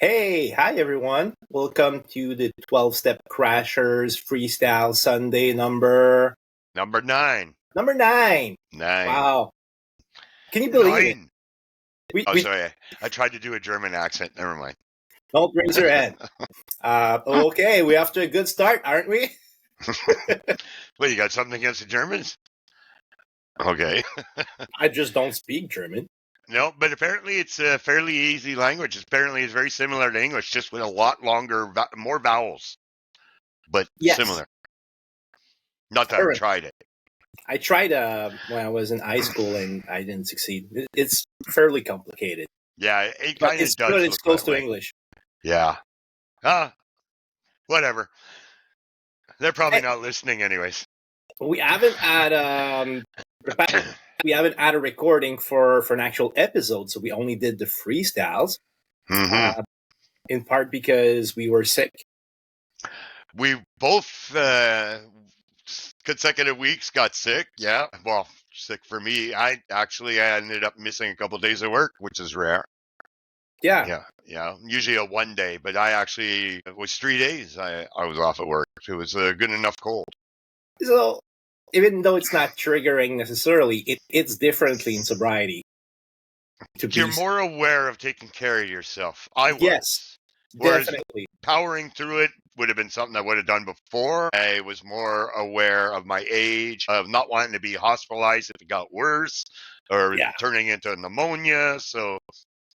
Hey, hi everyone. Welcome to the 12 Step Crashers Freestyle Sunday Number 9. number 9. 9. Wow. Can you believe it? 9. Oh, We sorry. I tried to do a German accent. Never mind. don't raise your hand. Okay, we're off to a good start, aren't we? What, you got something against the Germans? Okay. I just don't speak German. No, but apparently it's a fairly easy language. Apparently it's very similar to English, just with a lot longer, more vowels, but Yes. similar. Not that I've Correct. tried it. I tried when I was in high school and I didn't succeed. It's fairly complicated. Yeah, it But kind of it's does good. look It's close that to way. English. Yeah. Whatever. They're probably not listening anyways. We haven't had we haven't had a recording for an actual episode, so we only did the freestyles. Mm-hmm. In part because we were sick. We both consecutive weeks got sick. Yeah. Well, sick for me. I ended up missing a couple of days of work, which is rare. Yeah. Yeah. Usually a 1 day, but it was 3 days I was off at work. It was a good enough cold. So even though it's not triggering necessarily, it's differently in sobriety. You're more aware of taking care of yourself. I was. Yes, Whereas definitely. powering through it would have been something I would have done before. I was more aware of my age, of not wanting to be hospitalized if it got worse or turning into pneumonia. So,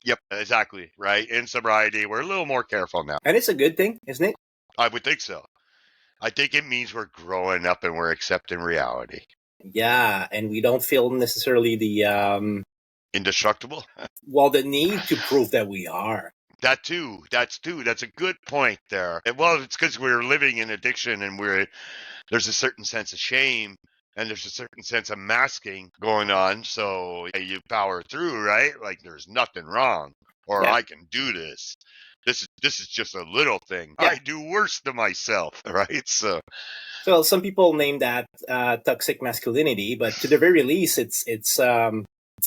yep, exactly. Right. In sobriety, we're a little more careful now. And it's a good thing, isn't it? I would think so. I think it means we're growing up and we're accepting reality. Yeah, and we don't feel necessarily the indestructible. Well, the need to prove that we are. That too. That's a good point there. Well, it's because we're living in addiction and there's a certain sense of shame and there's a certain sense of masking going on. So you power through, right? Like there's nothing wrong, or I can do this. This is just a little thing. I do worse to myself, right? So some people name that toxic masculinity, but to the very least, it's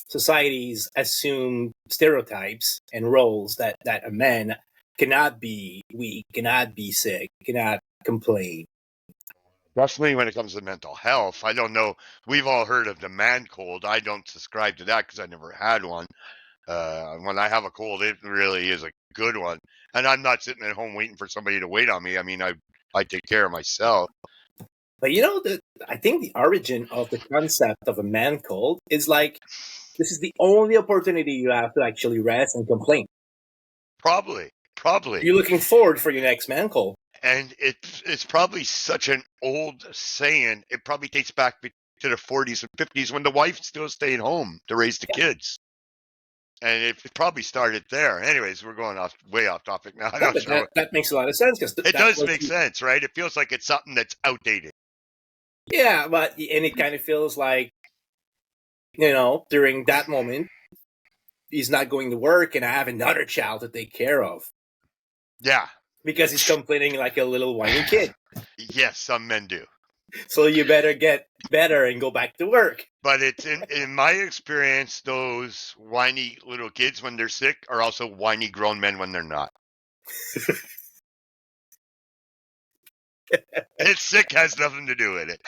society's assumed stereotypes and roles that a man cannot be weak, cannot be sick, cannot complain. Definitely when it comes to mental health. I don't know. We've all heard of the man cold. I don't subscribe to that because I never had one. When I have a cold, it really is a good one. And I'm not sitting at home waiting for somebody to wait on me. I mean, I take care of myself. But I think the origin of the concept of a man cold is like, this is the only opportunity you have to actually rest and complain. Probably. You're looking forward for your next man cold. And it's probably such an old saying. It probably dates back to the 40s and 50s when the wife's still staying home to raise the kids. And it probably started there. Anyways, we're going way off topic now. That makes a lot of sense. It does make sense, right? It feels like it's something that's outdated. Yeah, and it kind of feels like, during that moment, he's not going to work and I have another child to take care of. Yeah. Because he's complaining like a little whiny kid. Yes, some men do. So you better get better and go back to work. But it's in my experience, those whiny little kids when they're sick are also whiny grown men when they're not. And sick has nothing to do with it.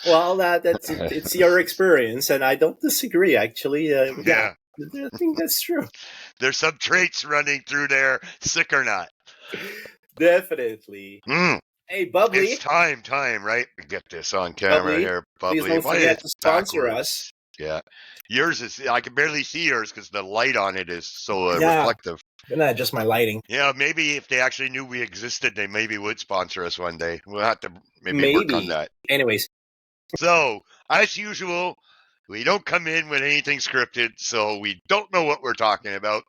Well, it's your experience, and I don't disagree. Actually, yeah, I think that's true. There's some traits running through there, sick or not. Definitely. Hey, Bubbly. It's time, right? Get this on camera here, Bubbly. Please don't forget to sponsor us. Yeah. Yours is, I can barely see yours because the light on it is so reflective. Not just my lighting. Yeah, maybe if they actually knew we existed, they maybe would sponsor us one day. We'll have to maybe work on that. Anyways. So, as usual, we don't come in with anything scripted, so we don't know what we're talking about.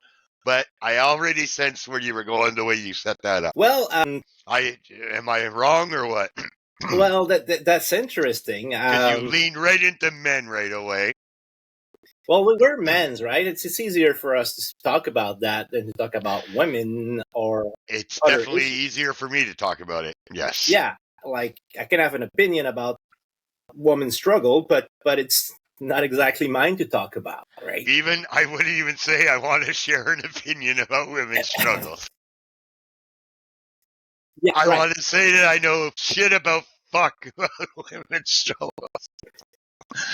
But I already sensed where you were going the way you set that up. Well, am I wrong or what? Well, that's interesting. Because you lean right into men right away. Well, we're men's, right? It's easier for us to talk about that than to talk about women or. It's definitely easier for me to talk about it. Yes. Yeah, like I can have an opinion about woman's struggle, but it's not exactly mine to talk about, right? Even I wouldn't even say I want to share an opinion about women's struggles. Yeah, I right. want to say that I know shit about women's struggles.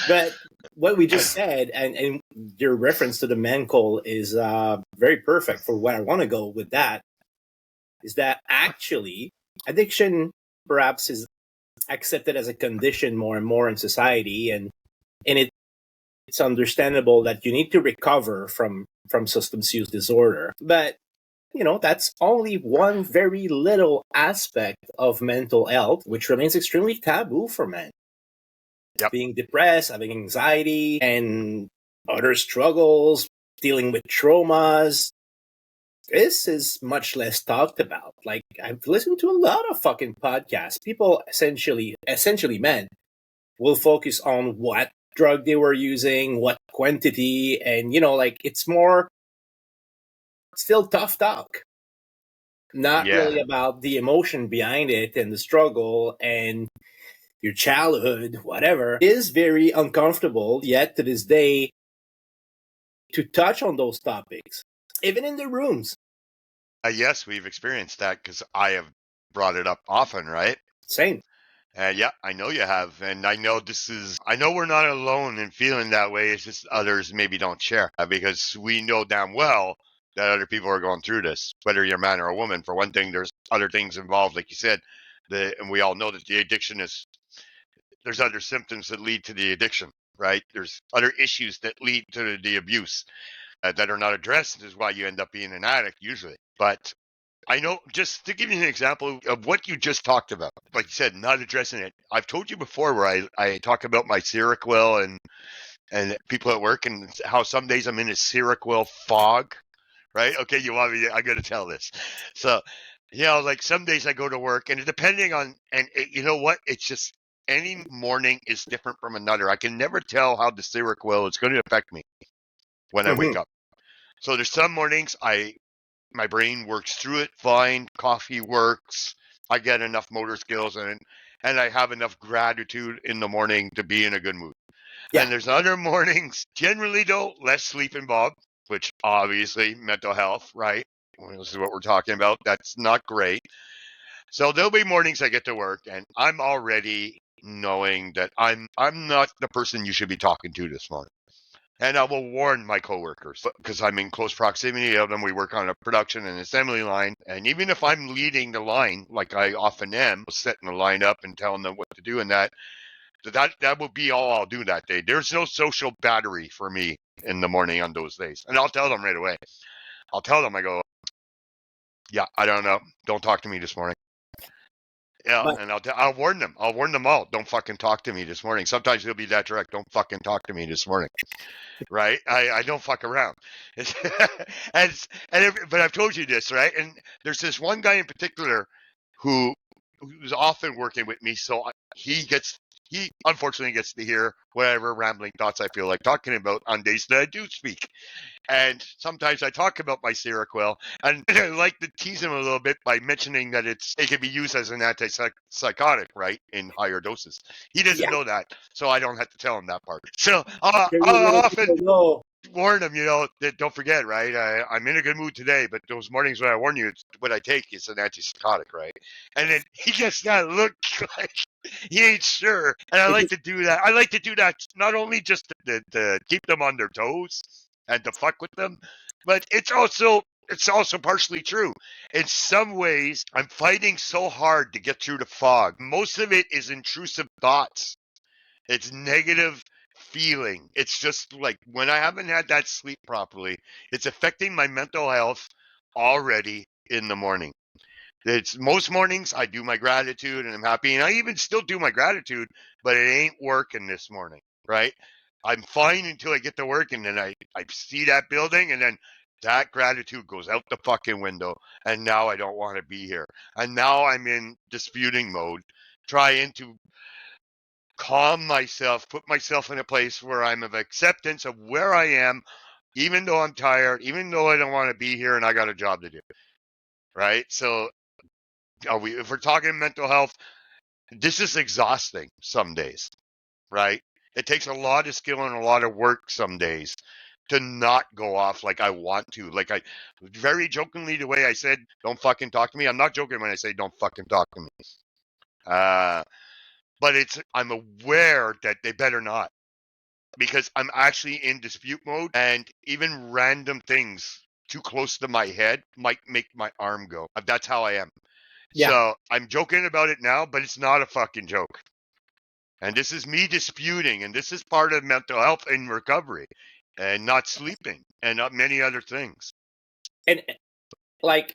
But what we just said, and your reference to the man call is very perfect for where I want to go with that. Is that actually addiction perhaps is accepted as a condition more and more in society, and it's understandable that you need to recover from substance use disorder, but that's only one very little aspect of mental health, which remains extremely taboo for men. Yep. Being depressed, having anxiety, and other struggles, dealing with traumas. This is much less talked about. Like, I've listened to a lot of fucking podcasts. People essentially men will focus on what drug they were using, what quantity, and like it's more still tough talk. Not Yeah. really about the emotion behind it and the struggle and your childhood, whatever. It is very uncomfortable yet to this day to touch on those topics, even in the rooms. Yes, we've experienced that because I have brought it up often, right? Same. Yeah, I know you have. And I know I know we're not alone in feeling that way. It's just others maybe don't share because we know damn well that other people are going through this, whether you're a man or a woman. For one thing, there's other things involved, like you said, and we all know that the addiction there's other symptoms that lead to the addiction, right? There's other issues that lead to the abuse that are not addressed, is why you end up being an addict usually. But I know, just to give you an example of what you just talked about, like you said, not addressing it. I've told you before where I talk about my Seroquel and people at work and how some days I'm in a Seroquel fog, right? Okay, you want me to, I got to tell this. So, like some days I go to work and depending on, you know what? It's just any morning is different from another. I can never tell how the Seroquel is going to affect me when I wake Mm-hmm. up. So there's some mornings my brain works through it fine. Coffee works. I get enough motor skills and I have enough gratitude in the morning to be in a good mood. Yeah. And there's other mornings, generally though, less sleep involved, which obviously mental health, right? Well, this is what we're talking about. That's not great. So there'll be mornings I get to work and I'm already knowing that I'm not the person you should be talking to this morning. And I will warn my coworkers because I'm in close proximity of them. We work on a production and assembly line. And even if I'm leading the line, like I often am, setting the line up and telling them what to do and that will be all I'll do that day. There's no social battery for me in the morning on those days. And I'll tell them right away. I'll tell them, I go, yeah, I don't know. Don't talk to me this morning. Yeah, But and I'll warn them. I'll warn them all. Don't fucking talk to me this morning. Sometimes they'll be that direct. Don't fucking talk to me this morning. Right? I don't fuck around. But I've told you this, right? And there's this one guy in particular who's often working with me, so he unfortunately gets to hear whatever rambling thoughts I feel like talking about on days that I do speak. And sometimes I talk about my Seroquel, and I like to tease him a little bit by mentioning that it can be used as an antipsychotic, right, in higher doses. He doesn't yeah, know that, so I don't have to tell him that part. So sure you I'll little often people know. warn him, that don't forget, right? I'm in a good mood today, but those mornings when I warn you, what I take is an antipsychotic, right? And then he gets that look like he ain't sure. And I It like just to do that. I like to do that not only just to keep them on their toes and to fuck with them, but it's also partially true. In some ways, I'm fighting so hard to get through the fog. Most of it is intrusive thoughts. It's negative feeling. It's just like when I haven't had that sleep properly, it's affecting my mental health already in the morning. It's most mornings I do my gratitude and I'm happy, and I even still do my gratitude, but it ain't working this morning, right? I'm fine until I get to work, and then I see that building, and then that gratitude goes out the fucking window, and now I don't want to be here, and now I'm in disputing mode, trying to calm myself, put myself in a place where I'm of acceptance of where I am, even though I'm tired, even though I don't want to be here and I got a job to do. Right. So if we're talking mental health, this is exhausting some days. Right. It takes a lot of skill and a lot of work some days to not go off like I want to. Like I very jokingly, the way I said, don't fucking talk to me. I'm not joking when I say don't fucking talk to me. But I'm aware that they better not, because I'm actually in dispute mode, and even random things too close to my head might make my arm go. That's how I am. Yeah. So I'm joking about it now, but it's not a fucking joke. And this is me disputing, and this is part of mental health and recovery, and not sleeping, and not many other things. And like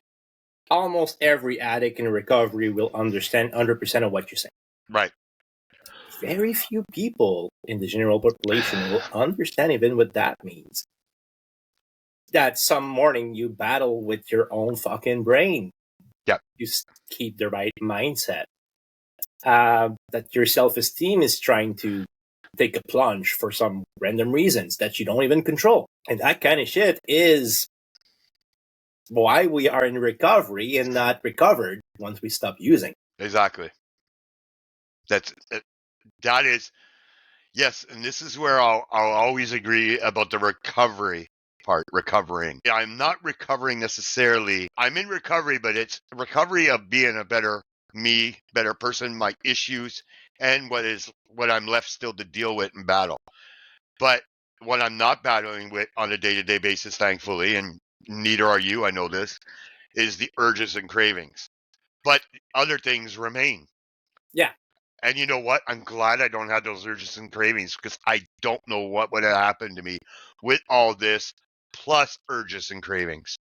almost every addict in recovery will understand 100% of what you're saying. Right. Very few people in the general population will understand even what that means. That some morning you battle with your own fucking brain. Yep. You keep the right mindset. That your self-esteem is trying to take a plunge for some random reasons that you don't even control. And that kind of shit is why we are in recovery and not recovered once we stop using. Exactly. That is, yes, and this is where I'll always agree about the recovery part, recovering. I'm not recovering necessarily. I'm in recovery, but it's recovery of being a better me, better person, my issues, and what I'm left still to deal with and battle. But what I'm not battling with on a day-to-day basis, thankfully, and neither are you, I know this, is the urges and cravings. But other things remain. Yeah. And you know what? I'm glad I don't have those urges and cravings, because I don't know what would have happened to me with all this plus urges and cravings.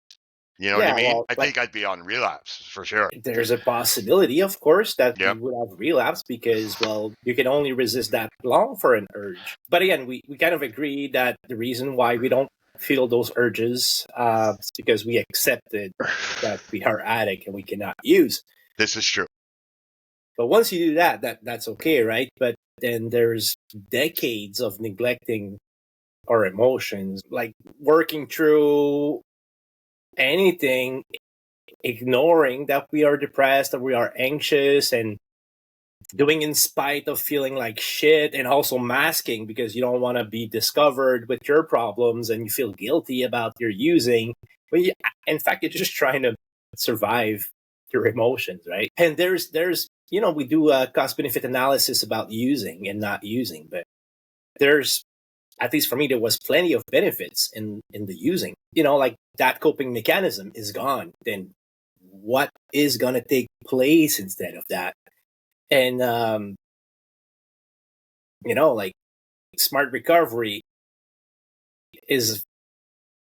You know what I mean? Well, I think I'd be on relapse for sure. There's a possibility, of course, that Yep. you would have relapse because, well, you can only resist that long for an urge. But again, we kind of agree that the reason why we don't feel those urges is because we accepted that we are addict and we cannot use. This is true. But once you do that's okay, right? But then there's decades of neglecting our emotions, like working through anything, ignoring that we are depressed, that we are anxious, and doing in spite of feeling like shit, and also masking because you don't want to be discovered with your problems and you feel guilty about your using. But in fact, you're just trying to survive your emotions, right? And there's we do a cost-benefit analysis about using and not using, but there's, at least for me, there was plenty of benefits in the using. Like that coping mechanism is gone. Then what is going to take place instead of that? And, like smart recovery is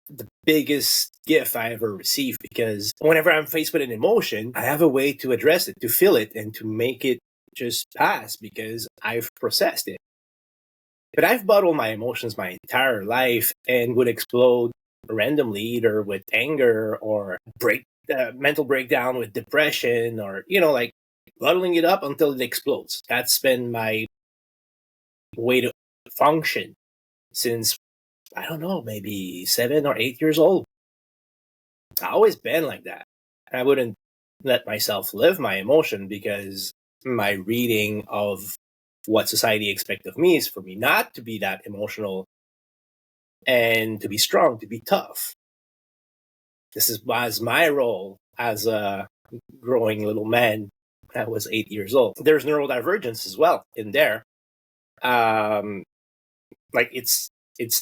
the biggest gift I ever received, because whenever I'm faced with an emotion, I have a way to address it, to feel it, and to make it just pass because I've processed it. But I've bottled my emotions my entire life and would explode randomly, either with anger or mental breakdown with depression, or, like bottling it up until it explodes. That's been my way to function since, I don't know, maybe 7 or 8 years old. I've always been like that. I wouldn't let myself live my emotion, because my reading of what society expects of me is for me not to be that emotional and to be strong, to be tough. This was my role as a growing little man when I was 8 years old. There's neurodivergence as well in there. Like it's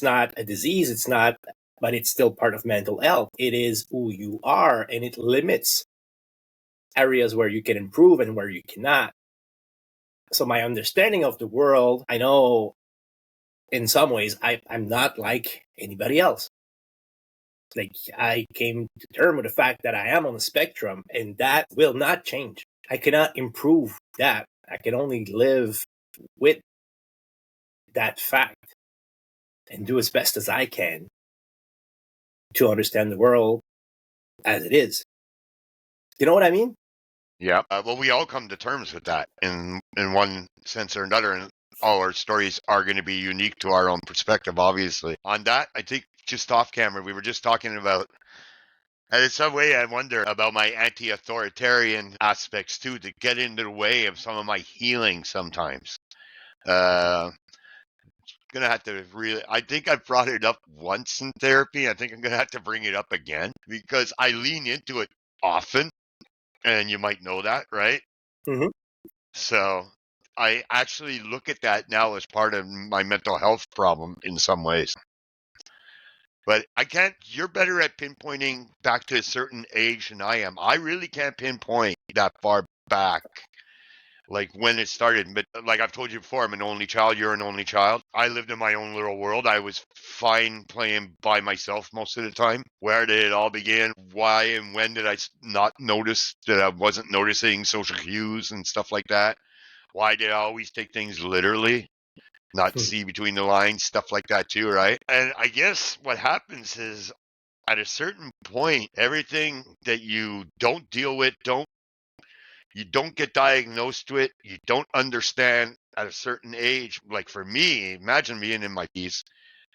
not a disease, but it's still part of mental health. It is who you are, and it limits areas where you can improve and where you cannot. So my understanding of the world, I know in some ways I'm not like anybody else. Like, I came to terms with the fact that I am on the spectrum, and that will not change. I cannot improve that. I can only live with that fact and do as best as I can to understand the world as it is. You know what I mean? Yeah. Well, we all come to terms with that in one sense or another, and all our stories are going to be unique to our own perspective, obviously. On that, I think just off camera, we were just talking about, and in some way, I wonder about my anti-authoritarian aspects too, to get into the way of some of my healing sometimes. gonna have to really. I think I brought it up once in therapy. I think I'm gonna have to bring it up again because I lean into it often, and you might know that, right? Mhm. So I actually look at that now as part of my mental health problem in some ways. But I can't. You're better at pinpointing back to a certain age than I am. I really can't pinpoint that far back, like when it started. But like I've told you before, I'm an only child. You're an only child. I lived in my own little world. I was fine playing by myself most of the time. Where did it all begin? Why and when did I not notice that I wasn't noticing social cues and stuff like that? Why did I always take things literally? Not see between the lines, stuff like that too, right? And I guess what happens is at a certain point, everything that you don't deal with, you don't get diagnosed with, you don't understand at a certain age. Like for me, imagine being in my piece,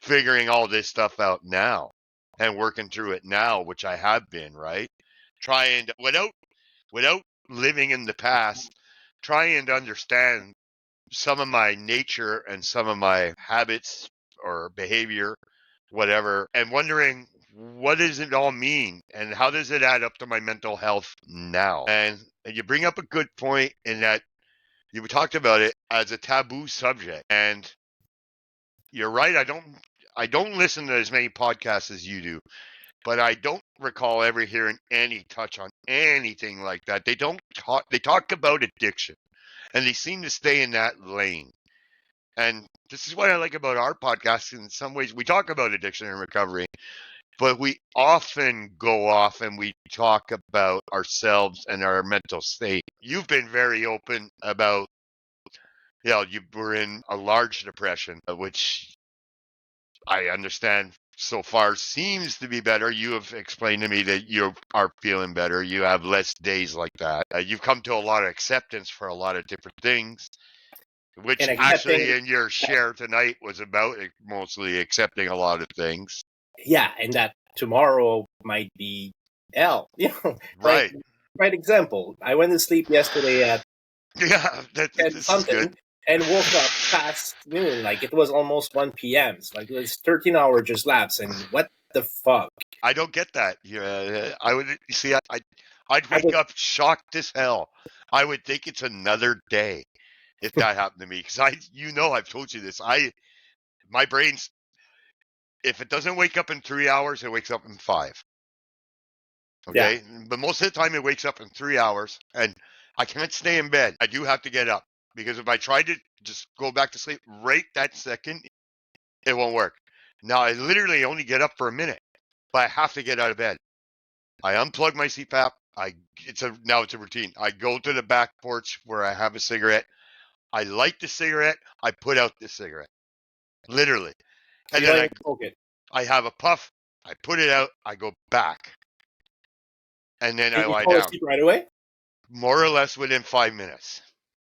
figuring all this stuff out now and working through it now, which I have been, right? Trying to, without living in the past, trying to understand some of my nature and some of my habits or behavior, whatever, and wondering what does it all mean and how does it add up to my mental health now? And you bring up a good point in that you talked about it as a taboo subject, and you're right. I don't listen to as many podcasts as you do, but I don't recall ever hearing any touch on anything like that. They don't talk. They talk about addiction, and they seem to stay in that lane. And this is what I like about our podcast. In some ways, we talk about addiction and recovery, but we often go off and we talk about ourselves and our mental state. You've been very open about, you were in a large depression, which I understand so far seems to be better. You have explained to me that you are feeling better. You have less days like that. You've come to a lot of acceptance for a lot of different things. Which And actually accepting in your that, share tonight was about mostly accepting a lot of things. yeah, and that tomorrow might be hell. Like Right. right example. I went to sleep yesterday at Yeah, 10 this is good. something and woke up past noon. Like it was almost 1 p.m. Like it was 13 hour just lapse. And what the fuck? I don't get that. Yeah, I would see. I'd I wake was up shocked as hell. I would think it's another day if that happened to me. Because I've told you this. My brain's, if it doesn't wake up in 3 hours, it wakes up in 5. yeah. Okay, but most of the time it wakes up in 3 hours, and I can't stay in bed. I do have to get up because if I try to just go back to sleep right that second, it won't work. Now I literally only get up for a minute, but I have to get out of bed. I unplug my CPAP. Now it's a routine. I go to the back porch where I have a cigarette. I light the cigarette. I put out the cigarette, literally, So and you then don't I even smoke it. I have a puff. I put it out. I go back, and then I And you lie fall down, asleep right away? more or less within 5 minutes.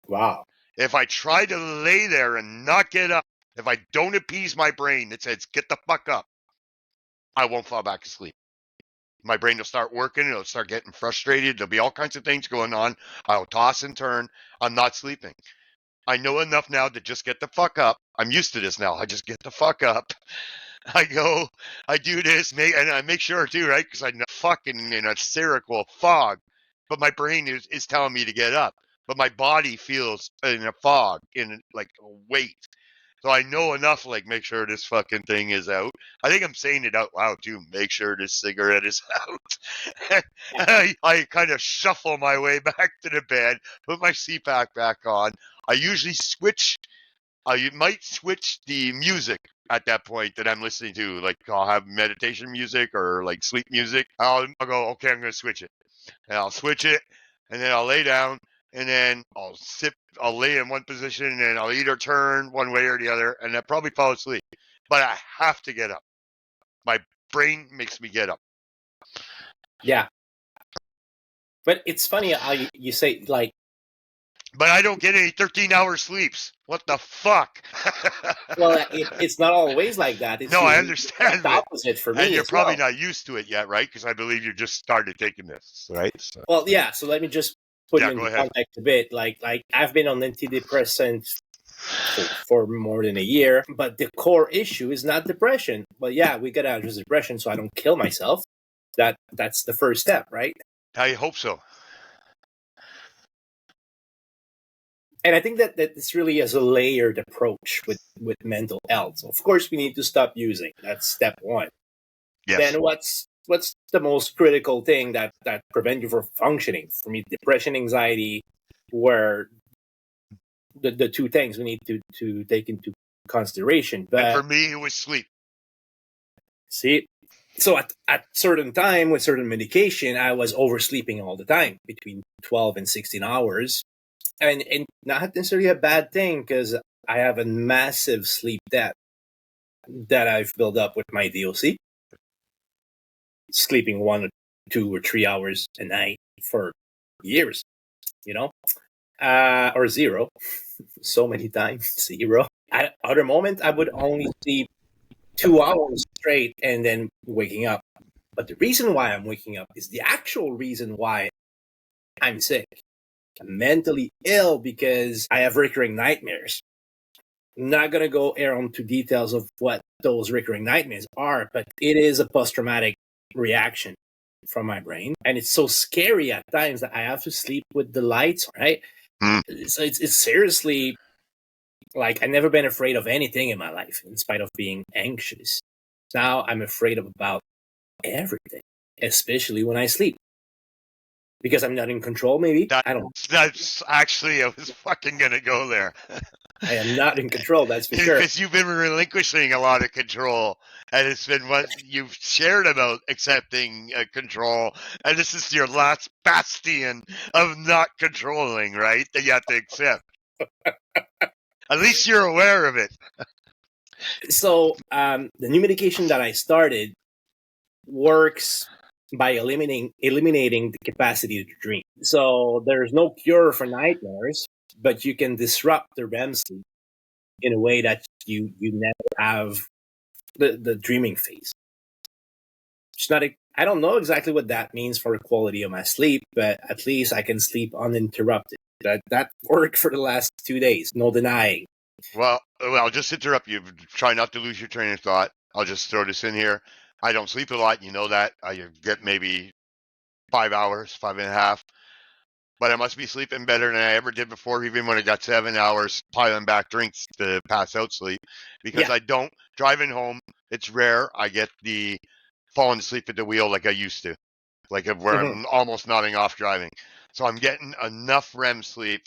Wow. If I try to lay there and not get up, if I don't appease my brain that says, get the fuck up, I won't fall back asleep. My brain will start working. It'll start getting frustrated. There'll be all kinds of things going on. I'll toss and turn. I'm not sleeping. I know enough now to just get the fuck up. I'm used to this now. I just get the fuck up. I go, I do this, and I make sure too, right? Because I'm fucking in a spherical fog, but my brain is telling me to get up, but my body feels in a fog, in like a weight. So I know enough, like, make sure this fucking thing is out. I think I'm saying it out loud too. Make sure this cigarette is out. I kind of shuffle my way back to the bed, put my CPAP back on. I usually you might switch the music at that point that I'm listening to. Like I'll have meditation music or like sleep music. I'll go, okay, I'm going to switch it. And I'll switch it and then I'll lay down and then I'll lay in one position and then I'll either turn one way or the other and I'll probably fall asleep. But I have to get up. My brain makes me get up. Yeah. But it's funny how you say, like, But I don't get any 13-hour sleeps. What the fuck? well, it's not always like that. It's No, I usually the understand exact it. opposite for And me you're as probably well. not used to it yet, right? Because I believe you just started taking this, right? So, Well, yeah. So let me just put you yeah, in go the ahead. context a bit. Like I've been on antidepressants for more than a year. But the core issue is not depression. But yeah, we got to address depression so I don't kill myself. That's the first step, right? I hope so. And I think that this really is a layered approach with mental health. So of course, we need to stop using. That's step one. Yes. Then what's the most critical thing that prevent you from functioning? For me, depression, anxiety, were the two things we need to take into consideration. But and for me, it was sleep. see, so at certain time with certain medication, I was oversleeping all the time, between 12 and 16 hours. And not necessarily a bad thing, because I have a massive sleep debt that I've built up with my DOC. Sleeping 1 or 2 or 3 hours a night for years, or 0. So many times 0. At other moment, I would only sleep 2 hours straight and then waking up. But the reason why I'm waking up is the actual reason why I'm sick. I'm mentally ill because I have recurring nightmares. I'm not going to go into details of what those recurring nightmares are, but it is a post-traumatic reaction from my brain. And it's so scary at times that I have to sleep with the lights, right? So it's seriously, like, I've never been afraid of anything in my life, in spite of being anxious. Now I'm afraid of about everything, especially when I sleep. Because I'm not in control, maybe? I don't. That's actually, I was fucking going to go there. I am not in control, that's for sure. Because you've been relinquishing a lot of control, and it's been what you've shared about accepting control, and this is your last bastion of not controlling, right? That you have to accept. At least you're aware of it. So the new medication that I started works by eliminating the capacity to dream. So there's no cure for nightmares, but you can disrupt the REM sleep in a way that you never have the dreaming phase. It's not I don't know exactly what that means for the quality of my sleep, but at least I can sleep uninterrupted. That worked for the last 2 days, no denying. Well, I'll just interrupt you. Try not to lose your train of thought. I'll just throw this in here. I don't sleep a lot, you know that. I get maybe 5 hours, 5.5. But I must be sleeping better than I ever did before, even when I got 7 hours piling back drinks to pass out sleep. Because I don't, driving home, it's rare I get the falling asleep at the wheel like I used to. Like where I'm almost nodding off driving. So I'm getting enough REM sleep.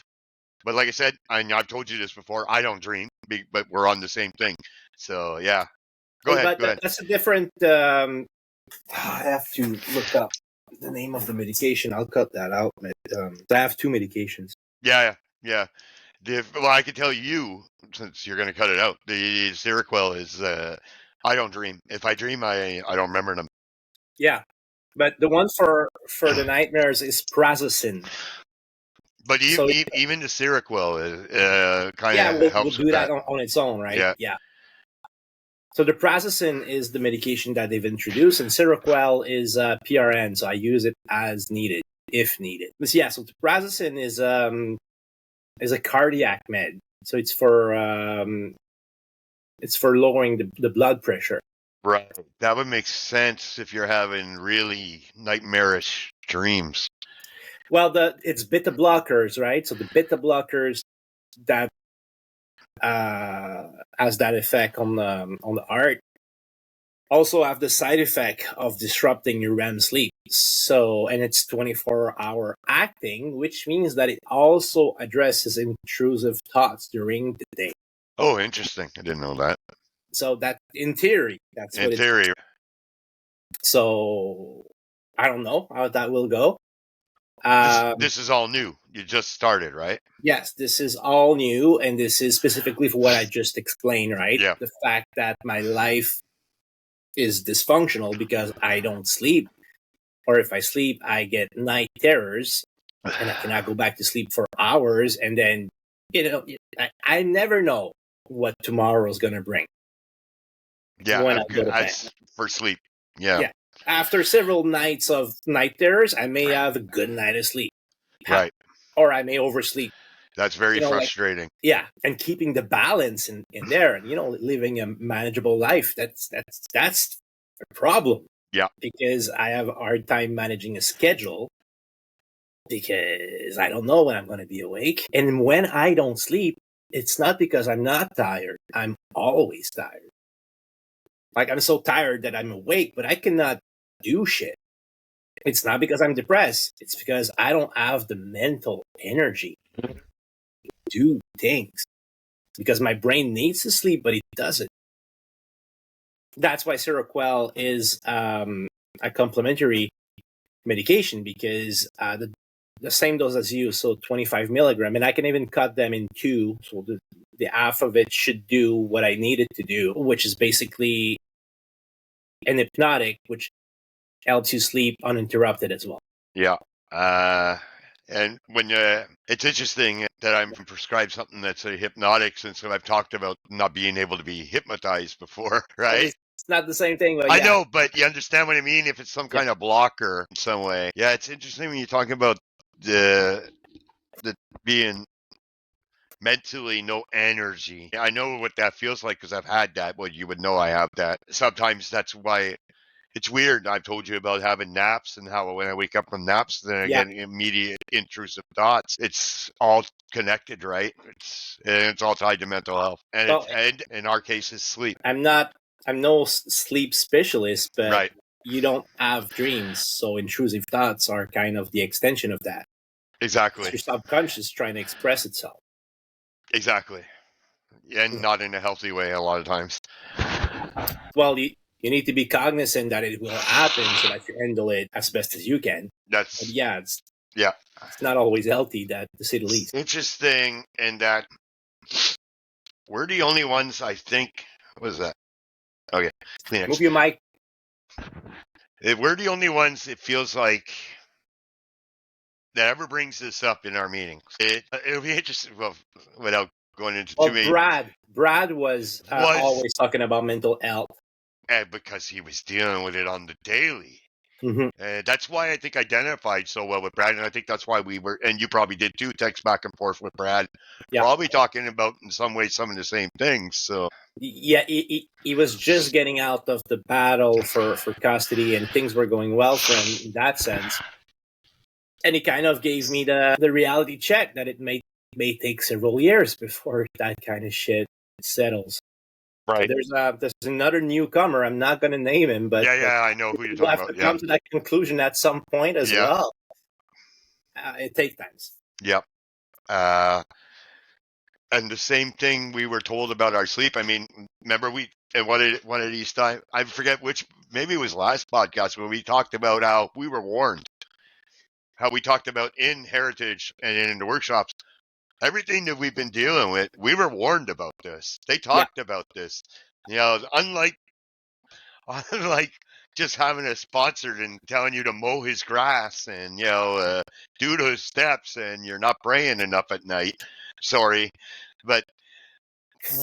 But like I said, I've told you this before, I don't dream, but we're on the same thing. So yeah. Go ahead. That's a different, I have to look up the name of the medication. I'll cut that out. I have 2 medications. Yeah. Well, I can tell you, since you're going to cut it out, the Seroquel is, I don't dream. If I dream, I don't remember them. Yeah, but the one for the nightmares is prazosin. But even the Seroquel kind of helps we'll do that on its own, right? Yeah. So the prazosin is the medication that they've introduced, and Seroquel is PRN, so I use it as needed, if needed. But yeah, so the prazosin is a cardiac med, so it's for lowering the blood pressure. Right. That would make sense if you're having really nightmarish dreams. Well, it's beta blockers, right? So the beta blockers that has that effect on the heart also have the side effect of disrupting your REM sleep. So, and it's 24-hour acting, which means that it also addresses intrusive thoughts during the day. Oh, interesting. I didn't know that. So that, in theory, that's what it is. So I don't know how that will go. This is all new. You just started, right? Yes, this is all new, and this is specifically for what I just explained, right? Yeah. The fact that my life is dysfunctional because I don't sleep, or if I sleep, I get night terrors, and I cannot go back to sleep for hours, and then, I never know what tomorrow is going to bring. Yeah, for sleep. Yeah. After several nights of night terrors, I may have a good night of sleep. Right. Or I may oversleep. That's very Like, frustrating. yeah, and keeping the balance in there, and living a manageable life. That's a problem. Yeah. Because I have a hard time managing a schedule because I don't know when I'm going to be awake. And when I don't sleep, it's not because I'm not tired. I'm always tired. Like, I'm so tired that I'm awake, but I cannot do shit. It's not because I'm depressed. It's because I don't have the mental energy to do things. Because my brain needs to sleep, but it doesn't. That's why Seroquel is a complementary medication, because the same dose as you, so 25 milligram, and I can even cut them in two, so the half of it should do what I need it to do, which is basically an hypnotic, which helps you sleep uninterrupted as well. Yeah. And when it's interesting that I'm prescribed something that's a hypnotic, since I've talked about not being able to be hypnotized before, right? It's not the same thing, but I yeah. know, but you understand what I mean? If it's some kind of blocker in some way. Yeah, it's interesting when you're talking about the being mentally no energy. I know what that feels like because I've had that. Well, you would know I have that. Sometimes that's why it's weird. I've told you about having naps and how when I wake up from naps, then I get immediate intrusive thoughts. It's all connected, right? It's all tied to mental health, and in our case, is sleep. I'm no sleep specialist, but right. You don't have dreams, so intrusive thoughts are kind of the extension of that. Exactly. It's your subconscious trying to express itself. Exactly. And not in a healthy way a lot of times. Well, you need to be cognizant that it will happen so that you handle it as best as you can. But yeah, it's not always healthy, that to say the least. Interesting in that we're the only ones, I think. What is that? Okay, Kleenex. Move your mic. We're the only ones, it feels like, that ever brings this up in our meetings. It'll be interesting, well, without going into too many. Brad was always talking about mental health. Because he was dealing with it on the daily. Mm-hmm. That's why I think I identified so well with Brad, and I think that's why we were, and you probably did too, text back and forth with Brad, probably talking about in some ways some of the same things. So yeah, he was just getting out of the battle for custody, and things were going well for him in that sense. And he kind of gave me the reality check that it may take several years before that kind of shit settles. Right. There's another newcomer. I'm not going to name him, but I know who you're talking about. We'll have to come to that conclusion at some point as well. It takes time. Yep. And the same thing we were told about our sleep. I mean, remember one of these times, I forget which, maybe it was last podcast where we talked about how we were warned. How we talked about in Heritage and in the workshops, everything that we've been dealing with, we were warned about this. They talked about this. Unlike just having us sponsored and telling you to mow his grass and, do those steps and you're not praying enough at night. Sorry, but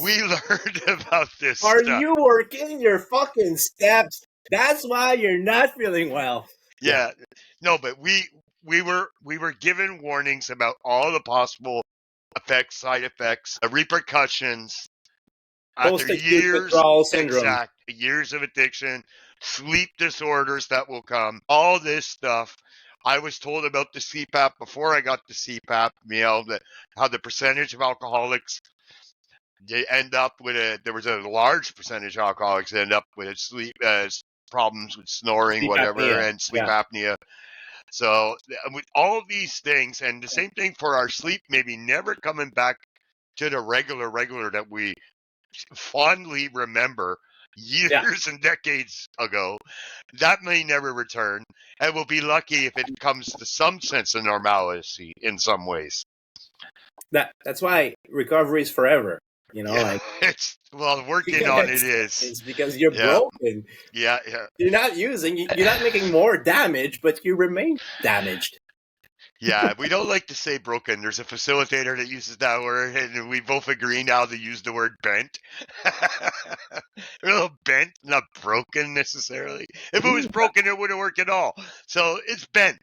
we learned about this stuff. Are you working your fucking steps? That's why you're not feeling well. Yeah. No, but we were given warnings about all the possible effects, side effects, repercussions after years of addiction, sleep disorders that will come, all this stuff. I was told about the CPAP before I got the CPAP, how the percentage of alcoholics, they end up with there was a large percentage of alcoholics that end up with sleep problems with snoring, and sleep apnea. So with all these things, and the same thing for our sleep, maybe never coming back to the regular that we fondly remember years and decades ago, that may never return, and we'll be lucky if it comes to some sense of normalcy in some ways. That's why recovery is forever. It's working on it is. It's because you're broken. Yeah. You're not making more damage, but you remain damaged. Yeah, we don't like to say broken. There's a facilitator that uses that word, and we both agree now to use the word bent. A little bent, not broken necessarily. If it was broken, it wouldn't work at all. So it's bent.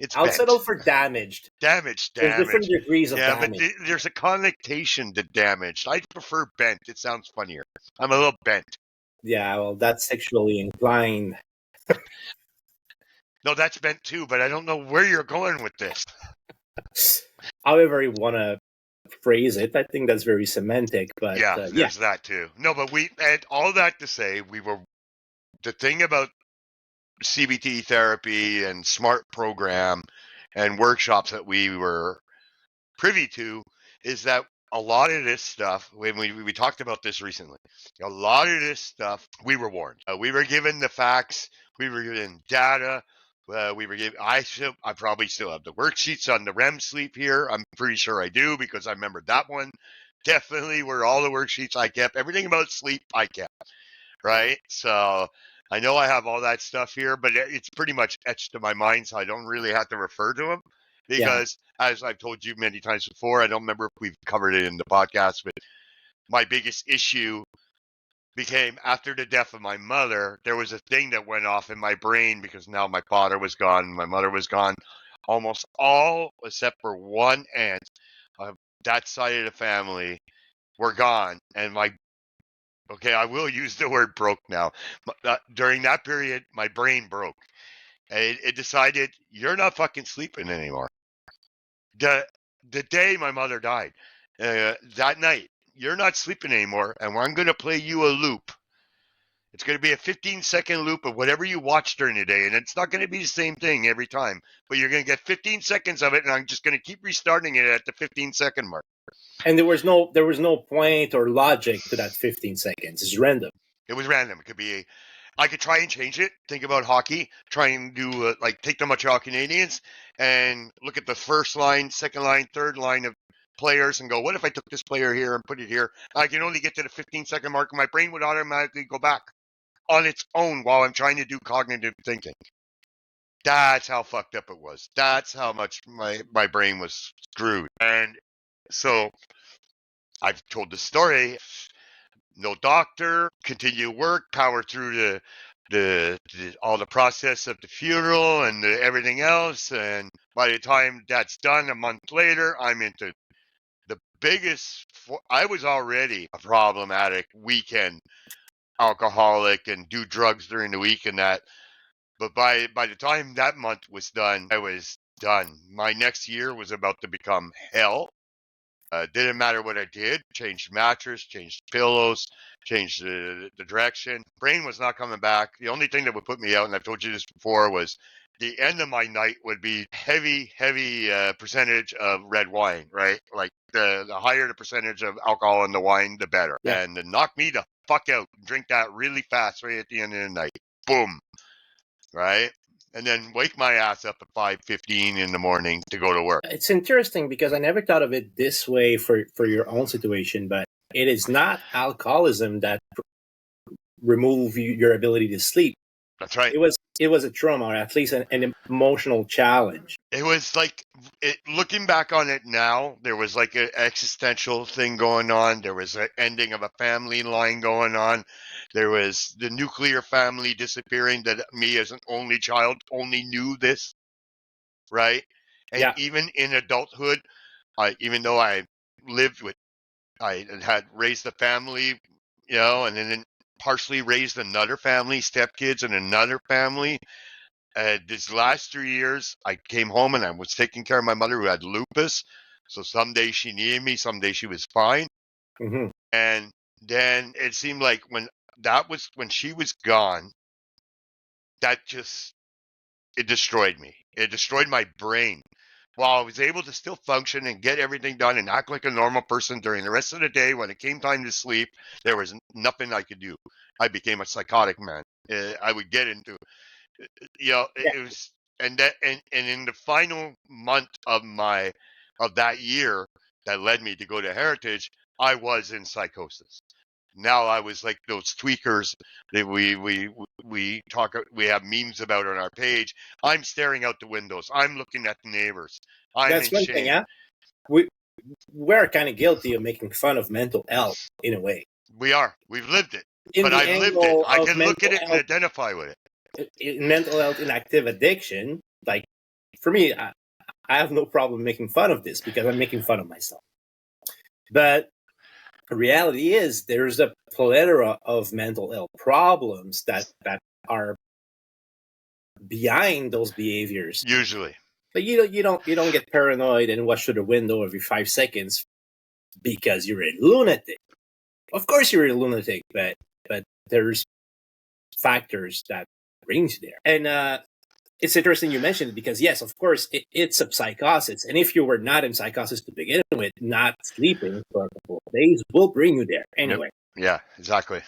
It's I'll bent. settle for damaged. Damaged. There's different degrees of Yeah, but damage. there's a connotation to damaged. I prefer bent. It sounds funnier. I'm a little bent. Yeah, well, that's sexually inclined. No, that's bent too, but I don't know where you're going with this. However you want to phrase it, I think that's very semantic. But Yeah, yeah, there's that too. No, but and all that to say, the thing about CBT therapy and SMART program and workshops that we were privy to is that a lot of this stuff, when we talked about this recently, a lot of this stuff, we were warned. We were given the facts. We were given data. We were given. I probably still have the worksheets on the REM sleep here. I'm pretty sure I do because I remember that one. Definitely were all the worksheets I kept. Everything about sleep I kept. Right. So I know I have all that stuff here, but it's pretty much etched to my mind, so I don't really have to refer to them. yeah, Because, as I've told you many times before, I don't remember if we've covered it in the podcast, but my biggest issue became after the death of my mother, there was a thing that went off in my brain because now my father was gone, my mother was gone. Almost all, except for one aunt of that side of the family, were gone. And I will use the word broke now. During that period, my brain broke. It decided, you're not fucking sleeping anymore. The day my mother died, that night, you're not sleeping anymore, and I'm going to play you a loop. It's going to be a 15-second loop of whatever you watch during the day, and it's not going to be the same thing every time, but you're going to get 15 seconds of it, and I'm just going to keep restarting it at the 15-second mark. and there was no point or logic to that 15 seconds. It's random. It was random. It could be I could try and change it. Think about hockey. Try and do take the Montreal Canadiens and look at the first line, second line, third line of players and go, what if I took this player here and put it here? I can only get to the 15-second mark, and my brain would automatically go back on its own while I'm trying to do cognitive thinking. That's how fucked up it was. That's how much my brain was screwed. And so I've told the story. No doctor, continue work, power through all the process of the funeral and everything else. And by the time that's done, a month later, I'm into the biggest. I was already a problematic weekend alcoholic and do drugs during the week and that. But by the time that month was done, I was done. My next year was about to become hell. Didn't matter what I did. Changed mattress, changed pillows, changed the direction. Brain was not coming back. The only thing that would put me out, and I've told you this before, was the end of my night would be heavy percentage of red wine, right? Like the higher the percentage of alcohol in the wine, the better. Yeah. And to knock me the fuck out, drink that really fast right at the end of the night. Boom. Right? And then wake my ass up at 5:15 in the morning to go to work. It's interesting because I never thought of it this way for your own situation, but it is not alcoholism that remove your ability to sleep. That's right. It was a trauma, or at least an emotional challenge. It was like, looking back on it now, there was like an existential thing going on. There was an ending of a family line going on. There was the nuclear family disappearing that me as an only child only knew this, right? And Yeah. even in adulthood, even though I had raised a family, and then partially raised another family, stepkids and another family. These last 3 years, I came home and I was taking care of my mother who had lupus. So some days she needed me, some days she was fine. Mm-hmm. And then it seemed like when she was gone, it destroyed me. It destroyed my brain. While I was able to still function and get everything done and act like a normal person during the rest of the day, when it came time to sleep, there was nothing I could do. I became a psychotic man. I would get into it was, and in the final month of that year that led me to go to Heritage, I was in psychosis. Now I was like those tweakers that we have memes about on our page. I'm staring out the windows. I'm looking at the neighbors. That's one thing, yeah. We're kind of guilty of making fun of mental health in a way. We are. We've lived it. In But the I've lived it. I can look at it mental and identify with it. in mental health in active addiction, like for me, I have no problem making fun of this because I'm making fun of myself. But the reality is there's a plethora of mental health problems that are behind those behaviors. Usually. But you don't get paranoid and watch through the window every 5 seconds because you're a lunatic. Of course you're a lunatic, but there's factors that brings you there. And it's interesting you mentioned it because, yes, of course, it's a psychosis. And if you were not in psychosis to begin with, not sleeping for a couple of days will bring you there. Anyway. Yeah, exactly.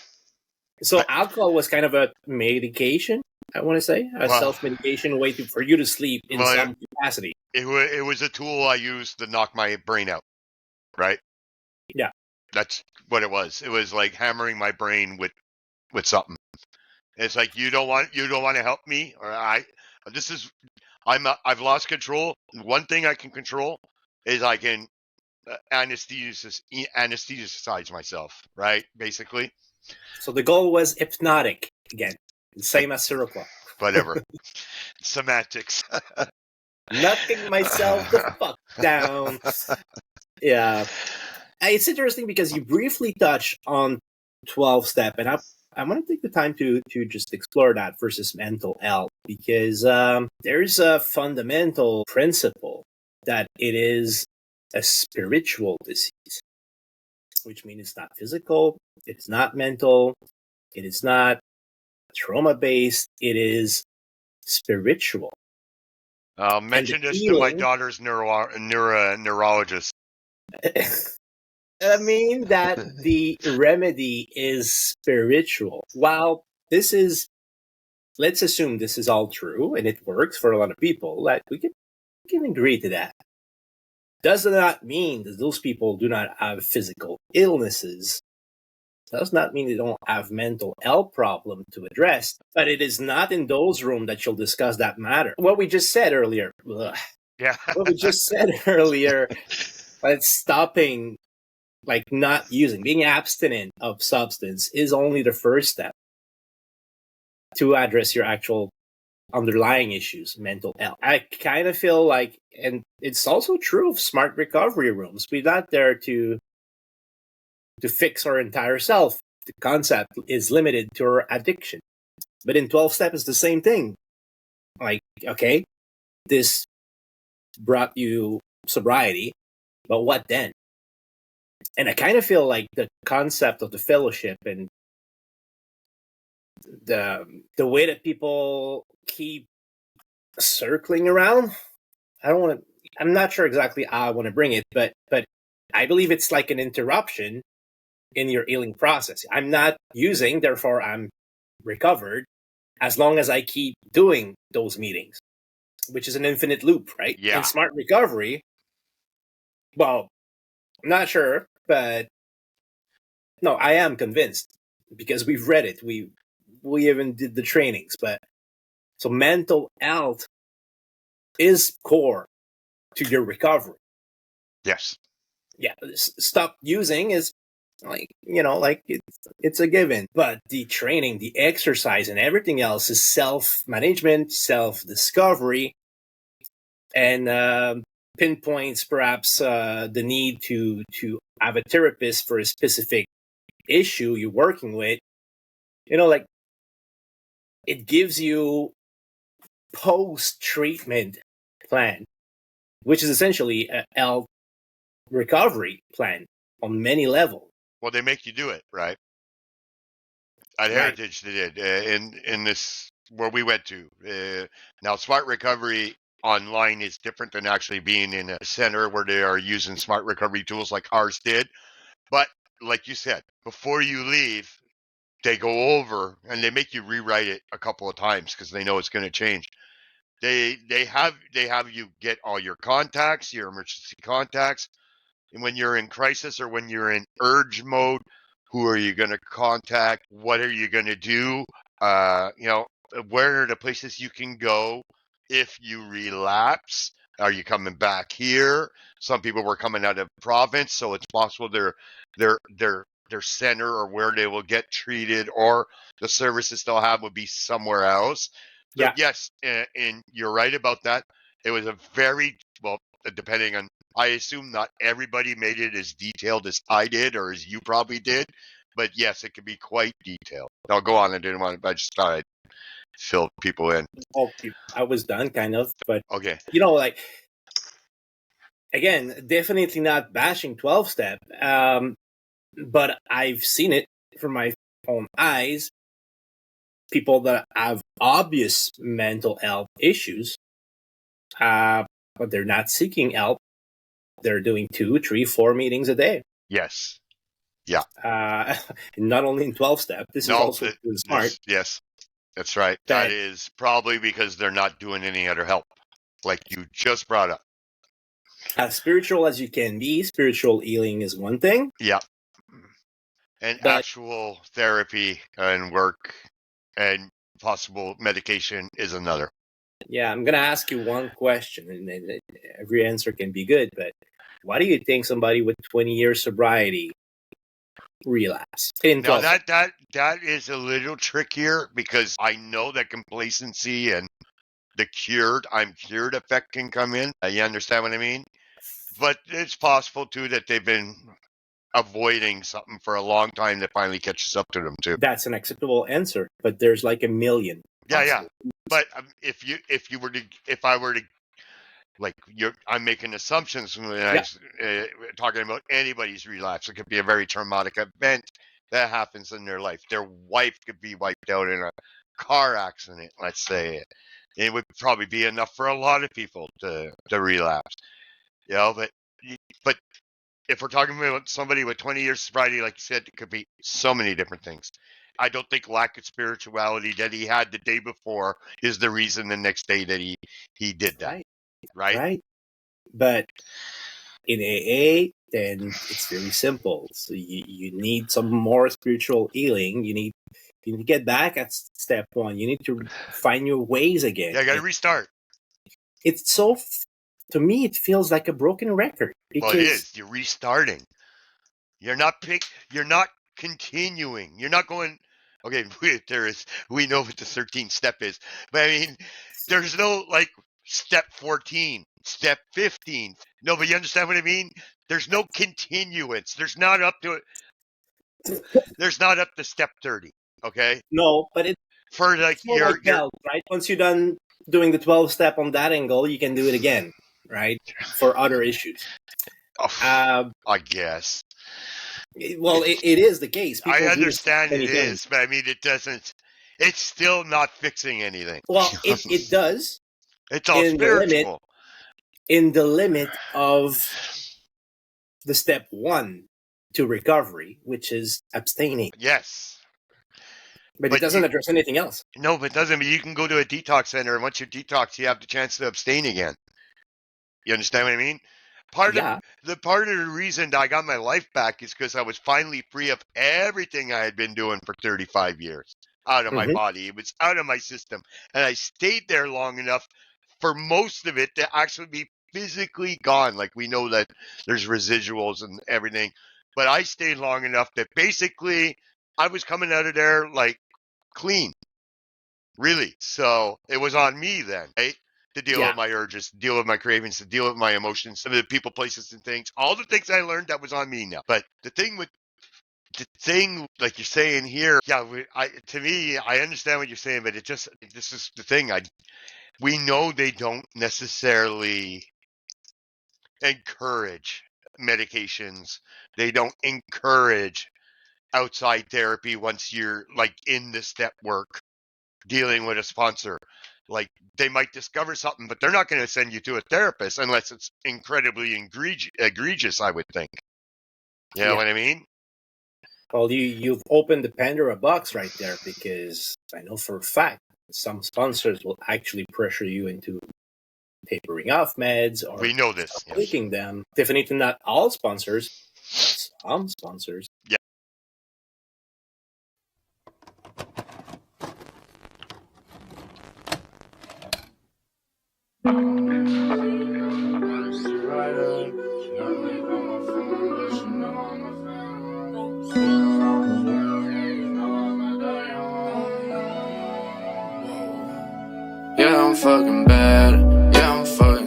So alcohol was kind of a medication, I want to say, a self-medication way for you to sleep in some capacity. It was a tool I used to knock my brain out, right? Yeah. That's what it was. It was like hammering my brain with something. It's like you don't want to help me, or I've lost control. One thing I can control is I can anesthesize myself, right? Basically. So the goal was hypnotic again, same as Seroquel. Whatever. Semantics. Knocking myself the fuck down. Yeah. It's interesting because you briefly touch on 12-step, and I want to take the time to just explore that versus mental health, because there's a fundamental principle that it is a spiritual disease, which means it's not physical, it's not mental, it is not trauma-based, it is spiritual. I'll mention this to my daughter's neurologist. I mean that the remedy is spiritual. While let's assume this is all true and it works for a lot of people, that we can agree to that. Does not mean that those people do not have physical illnesses. Does not mean they don't have mental health problem to address. But it is not in those rooms that you'll discuss that matter. What we just said earlier. Yeah. What we just said earlier. But stopping, like not using, being abstinent of substance is only the first step to address your actual underlying issues, mental health. I kind of feel like, and it's also true of smart recovery rooms, we're not there to fix our entire self. The concept is limited to our addiction. But in 12-step, it's the same thing. Like, okay, this brought you sobriety, but what then? And I kind of feel like the concept of the fellowship and the way that people keep circling around, I'm not sure exactly how I want to bring it, but I believe it's like an interruption in your healing process. I'm not using, therefore I'm recovered, as long as I keep doing those meetings, which is an infinite loop, right? Yeah. In smart recovery, well, I'm not sure, but no, I am convinced because we've read it. We even did the trainings, but so mental health is core to your recovery. Yes. Yeah. Stop using is like it's a given, but the training, the exercise, and everything else is self-management, self-discovery, and pinpoints perhaps the need to have a therapist for a specific issue you're working with. Like it gives you post-treatment plan, which is essentially a health recovery plan on many levels. Well, they make you do it, right? At Heritage, they did. In this, where we went to. Now, Smart Recovery online is different than actually being in a center where they are using smart recovery tools like ours did. But like you said, before you leave, they go over and they make you rewrite it a couple of times because they know it's going to change. They have you get all your contacts, your emergency contacts. And when you're in crisis or when you're in urge mode, who are you going to contact? What are you going to do? Where are the places you can go if you relapse? Are you coming back here? Some people were coming out of province, so it's possible their center or where they will get treated or the services they'll have would be somewhere else. So Yeah. yes, and you're right about that. It was a very, well, depending on, I assume not everybody made it as detailed as I did or as you probably did, but yes, it can be quite detailed. Now go on. I just thought I'd fill people in. Oh, I was done kind of, but Okay. like, again, definitely not bashing 12-step, but I've seen it from my own eyes. People that have obvious mental health issues, but they're not seeking help. They're doing 2, 3, 4 meetings a day. Yes. Not only in 12-step. This is also smart. Yes, that's right. That is probably because they're not doing any other help, like you just brought up. As spiritual as you can be, spiritual healing is one thing. Yeah. And actual therapy and work and possible medication is another. Yeah, I'm going to ask you one question, and every answer can be good, but why do you think somebody with 20 years sobriety relapse? Now that is a little trickier, because I know that complacency and the I'm cured effect can come in. You understand what I mean? But it's possible too that they've been avoiding something for a long time that finally catches up to them too. That's an acceptable answer, but there's like a million. Yeah. But if I were to, like, I'm making assumptions when I'm talking about anybody's relapse. It could be a very traumatic event that happens in their life. Their wife could be wiped out in a car accident, let's say. It would probably be enough for a lot of people to relapse. But if we're talking about somebody with 20 years sobriety, like you said, it could be so many different things. I don't think lack of spirituality that he had the day before is the reason the next day that he did that. Right. But in AA, then it's very simple. So you need some more spiritual healing. You need to get back at step 1. You need to find your ways again. Yeah, you got to restart. It's so, to me, it feels like a broken record. Well, it is. You're restarting. You're not continuing. You're not going, okay, we know what the 13th step is. But I mean, there's no like step 14, step 15. No, but you understand what I mean? There's no continuance. There's not up to step 30. Okay? No, but it's for like your belt, right? Once you're done doing the 12-step on that angle, you can do it again, right? For other issues. I guess. Well, it is the case. People I understand it is, but I mean, it's still not fixing anything. Well, it does. It's all spiritual. In the limit of the step 1 to recovery, which is abstaining. Yes. But it doesn't address anything else. No, but it doesn't. You can go to a detox center, and once you detox, you have the chance to abstain again. You understand what I mean? Part of the reason I got my life back is because I was finally free of everything I had been doing for 35 years out of my body. It was out of my system. And I stayed there long enough for most of it to actually be physically gone. Like, we know that there's residuals and everything. But I stayed long enough that basically I was coming out of there like clean. Really. So it was on me then, right? To deal with my urges, to deal with my cravings, to deal with my emotions, some of the people, places, and things. All the things I learned, that was on me now. But the thing, like you're saying here, to me, I understand what you're saying, but this is the thing. We know they don't necessarily encourage medications. They don't encourage outside therapy once you're like in the step work, dealing with a sponsor. Like, they might discover something, but they're not going to send you to a therapist unless it's incredibly egregious, I would think. You know what I mean? Well, you've opened the Pandora box right there, because I know for a fact some sponsors will actually pressure you into tapering off meds, or we know this, taking them. Definitely not all sponsors. Some sponsors. Yeah. Yeah, I'm fucking bad. Yeah, I'm fucking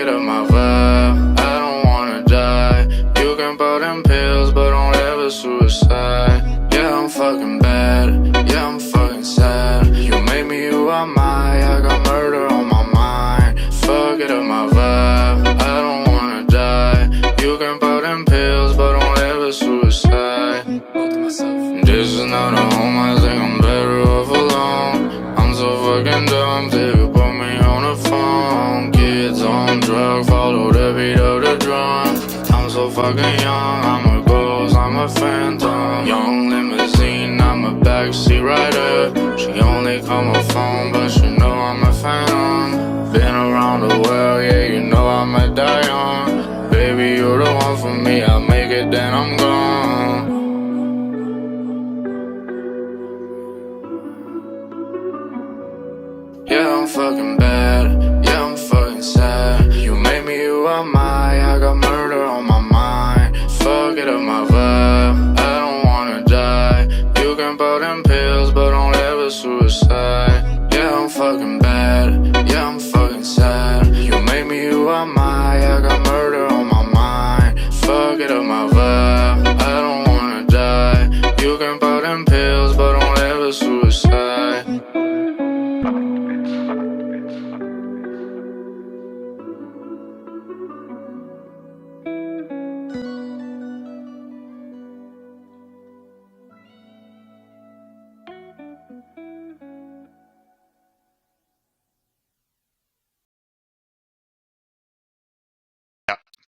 it up my vibe. I don't wanna die. You can put them pills, but don't ever suicide. Yeah, I'm fucking bad. Yeah, I'm fucking sad. You made me who am I got murder on my mind. Fuck it up my vibe. I don't wanna die. You can put them pills, but don't ever suicide. This is not a home, I think I'm better off alone. I'm so fucking dumb, they could put me on the phone. Kids on drugs, follow the beat of the drum. I'm so fucking young, I'm a ghost, I'm a phantom. Young limousine, I'm a backseat rider. She only call my phone, but she know I'm a phantom. Been around the world, yeah, you know I'ma die young. Baby, you're the one for me, I'll make it, then I'm gone. Yeah, I'm fucking bad. Yeah, I'm fucking sad. You made me who am I got murder on my mind. Fuck it up my vibe. I don't wanna die. You can put them pills, but don't ever suicide. Yeah, I'm fucking bad. Yeah, I'm fucking sad. You made me who am I got murder on my mind. Fuck it up my vibe. I don't wanna die. You can put them pills, but don't ever suicide.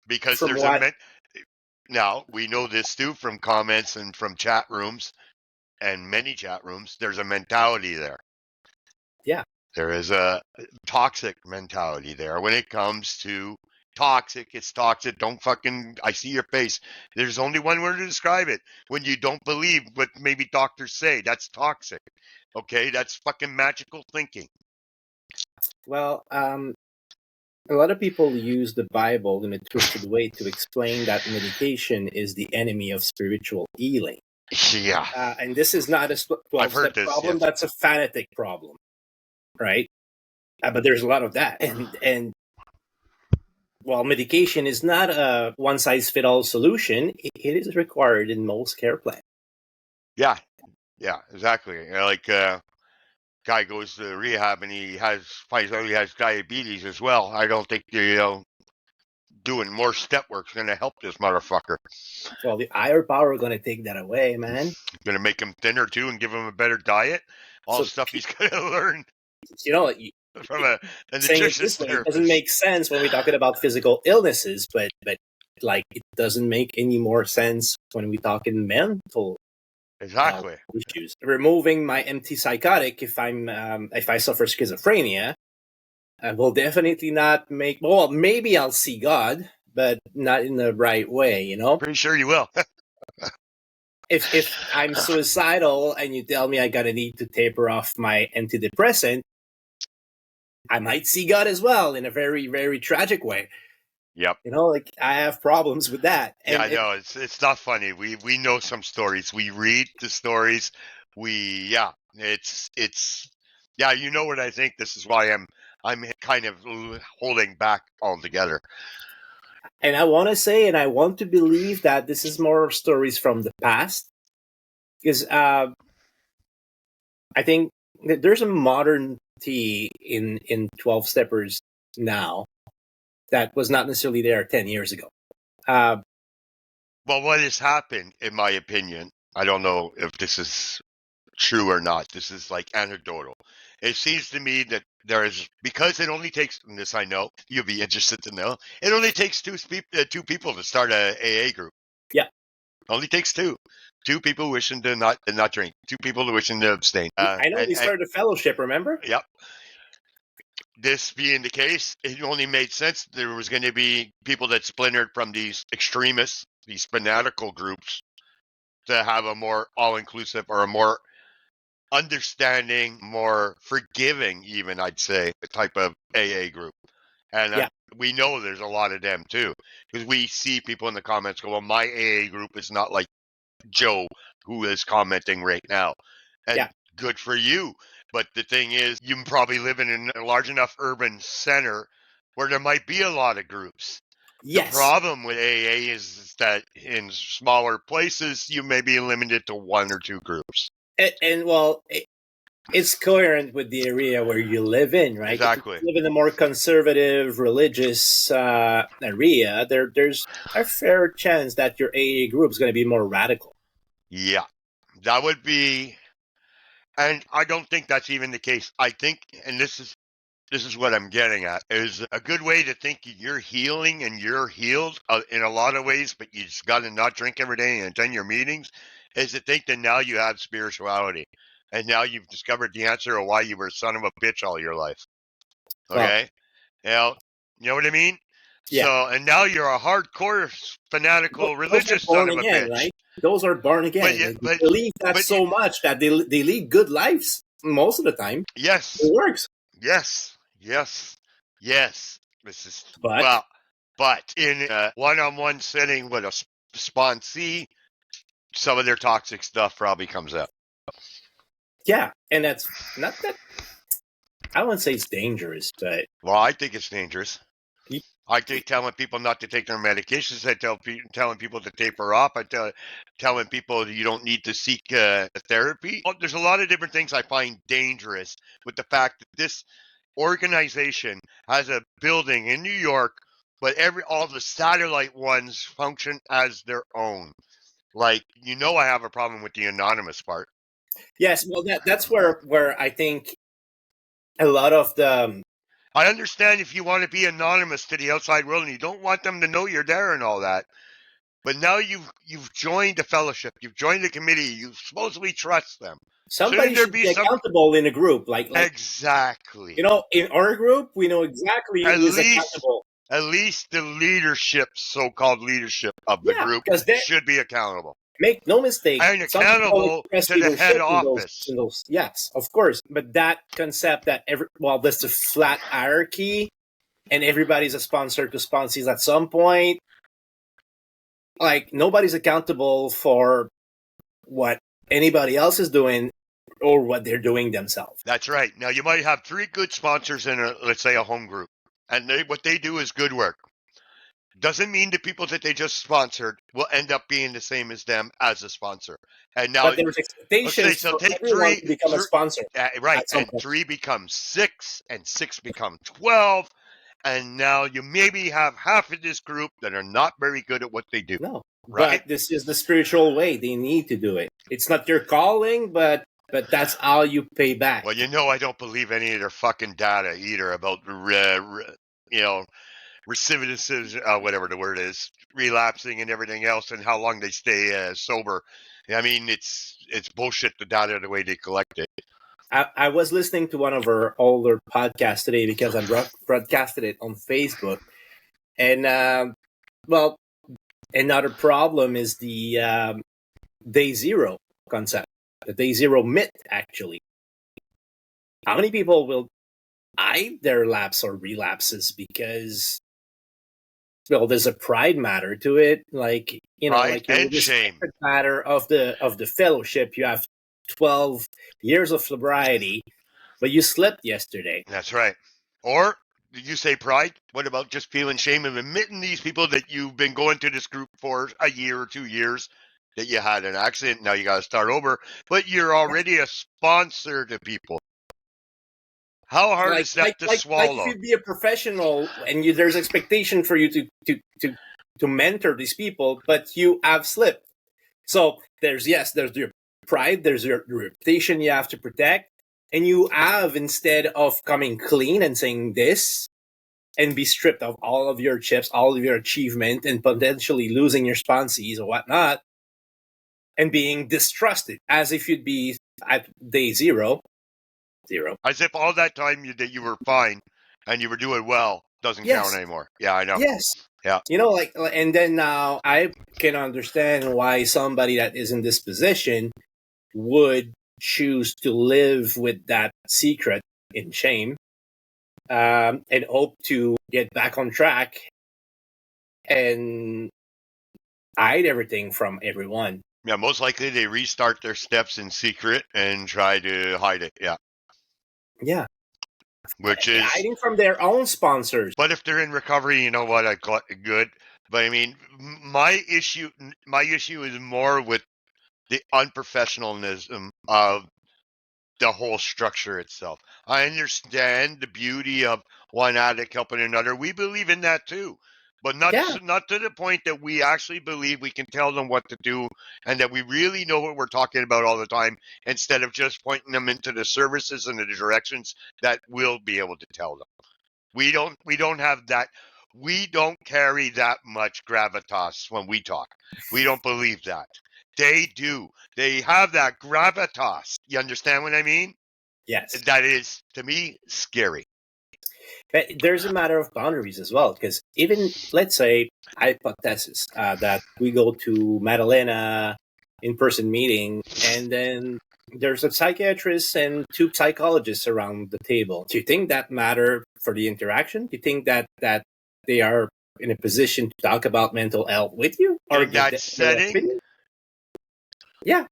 Because From there's what? now we know this too from comments and from chat rooms and many chat rooms. There's a mentality there. Yeah. There is a toxic mentality there when it comes to toxic. It's toxic. Don't fucking. I see your face. There's only one word to describe it. When you don't believe what maybe doctors say, that's toxic. Okay, that's fucking magical thinking. Well, a lot of people use the Bible in a twisted way to explain that medication is the enemy of spiritual healing. Yeah, And this is not a I've heard 12-step this, problem. yes. That's a fanatic problem, right? But there's a lot of that. And while medication is not a one-size-fits-all solution, it is required in most care plans. Yeah, exactly. Like guy goes to rehab and finds out he has diabetes as well. I don't think doing more step work's going to help this motherfucker. Well, the higher power are going to take that away, man. Going to make him thinner too and give him a better diet. All So, stuff he's going to learn you know, from a saying it nutrition this way, it therapist. doesn't make sense when we're talking about physical illnesses, but like it doesn't make any more sense when we're talking mental Exactly. issues. Removing my antipsychotic if I suffer schizophrenia will definitely not make. Well, maybe I'll see God, but not in the right way. You know. Pretty sure you will. If I'm suicidal and you tell me I gotta need to taper off my antidepressant, I might see God as well in a very, very tragic way. Yep. You know, like I have problems with that. Yeah, I know. It's not funny. We know some stories. We read the stories. It's you know what I think. This is why I'm kind of holding back altogether. And I want to say, and I want to believe that this is more stories from the past, because I think that there's a modernity in 12 steppers now that was not necessarily there 10 years ago. Well, what has happened, in my opinion, I don't know if this is true or not. This is like anecdotal. It seems to me that there is, because it only takes, and this I know, you'll be interested to know, it only takes two people to start a AA group. Yeah. Only takes two. Two people wishing to not drink. Two people wishing to abstain. I know we started a fellowship, remember? Yep. This being the case, it only made sense there was going to be people that splintered from these extremists, these fanatical groups, to have a more all-inclusive or a more understanding, more forgiving, even I'd say, type of AA group. And we know there's a lot of them too, because we see people in the comments go, well, my AA group is not like Joe, who is commenting right now. And good for you. But the thing is, you probably live in a large enough urban center where there might be a lot of groups. Yes. The problem with AA is that in smaller places, you may be limited to one or two groups. And well, it's coherent with the area where you live in, right? Exactly. If you live in a more conservative, religious area, there's a fair chance that your AA group is going to be more radical. Yeah, that would be, and I don't think that's even the case. I think, and this is what I'm getting at, is a good way to think you're healing and you're healed in a lot of ways, but you just got to not drink every day and attend your meetings, is to think that now you have spirituality. And now you've discovered the answer of why you were a son of a bitch all your life. Okay? Well, you know what I mean? Yeah. So, and now you're a hardcore, fanatical, religious son of a bitch. Right? Those are born again. They believe that so much that they lead good lives most of the time. Yes. It works. Yes. This is, but in a one-on-one setting with a sponsee, some of their toxic stuff probably comes out. Yeah, and that's not that. I wouldn't say it's dangerous, but well, I think it's dangerous. I think telling people not to take their medications. I telling people to taper off. Telling people you don't need to seek therapy. There's a lot of different things I find dangerous with the fact that this organization has a building in New York, but all the satellite ones function as their own. Like, I have a problem with the anonymous part. Yes, well, that's where I think a lot of the. I understand if you want to be anonymous to the outside world and you don't want them to know you're there and all that, but now you've joined a fellowship, you've joined a committee, you supposedly trust them. Somebody should be accountable in a group, like exactly. In our group, we know exactly who is accountable. At least the leadership, so-called leadership of the group, should be accountable. Make no mistake. And accountable to the head office. Yes, of course. But that concept that there's a flat hierarchy and everybody's a sponsor to sponsees at some point. Like, nobody's accountable for what anybody else is doing or what they're doing themselves. That's right. Now, you might have 3 good sponsors in let's say, a home group. And what they do is good work. Doesn't mean the people that they just sponsored will end up being the same as them as a sponsor. And now, but there's expectations for everyone to become a sponsor. Right, and 3 becomes 6, and 6 become 12, and now you maybe have half of this group that are not very good at what they do. No, right? But this is the spiritual way. They need to do it. It's not your calling, but that's how you pay back. Well, I don't believe any of their fucking data either about, recidivism, whatever the word is, relapsing and everything else, and how long they stay sober. I mean, it's bullshit, the data, the way they collect it. I was listening to one of our older podcasts today because I broadcasted it on Facebook. And, another problem is the day zero concept, the day zero myth, actually. How many people will either lapse or relapses because... Well, there's a pride matter to it, like pride and shame matter of the fellowship. You have 12 years of sobriety, but you slept yesterday. That's right. Or did you say pride? What about just feeling shame of admitting these people that you've been going to this group for a year or 2 years, that you had an accident, now you got to start over, but you're already a sponsor to people. How hard is that to swallow? Like if you'd be a professional and there's expectation for you to mentor these people, but you have slipped. So there's your pride, there's your reputation you have to protect, and you have, instead of coming clean and saying this and be stripped of all of your chips, all of your achievement, and potentially losing your sponsees or whatnot, and being distrusted as if you'd be at day zero. As if all that time that you were fine and you were doing well doesn't count anymore. Yeah, I know. Yes. Yeah. And then now I can understand why somebody that is in this position would choose to live with that secret in shame, and hope to get back on track and hide everything from everyone. Yeah, most likely they restart their steps in secret and try to hide it. Yeah. Yeah. which is hiding from their own sponsors. But if they're in recovery, you know what? I got good. But I mean, my issue is more with the unprofessionalism of the whole structure itself. I understand the beauty of one addict helping another. We believe in that too. But not Yeah. not to the point that we actually believe we can tell them what to do and that we really know what we're talking about all the time, instead of just pointing them into the services and the directions that we'll be able to tell them. We don't have that. We don't carry that much gravitas when we talk. We don't believe that. They do. They have that gravitas. You understand what I mean? Yes. That is, to me, scary. But there's a matter of boundaries as well, because even, let's say, hypothesis that we go to Madalena in-person meeting, and then there's a psychiatrist and two psychologists around the table. Do you think that matter for the interaction? Do you think that they are in a position to talk about mental health with you? Or in that setting? Yeah.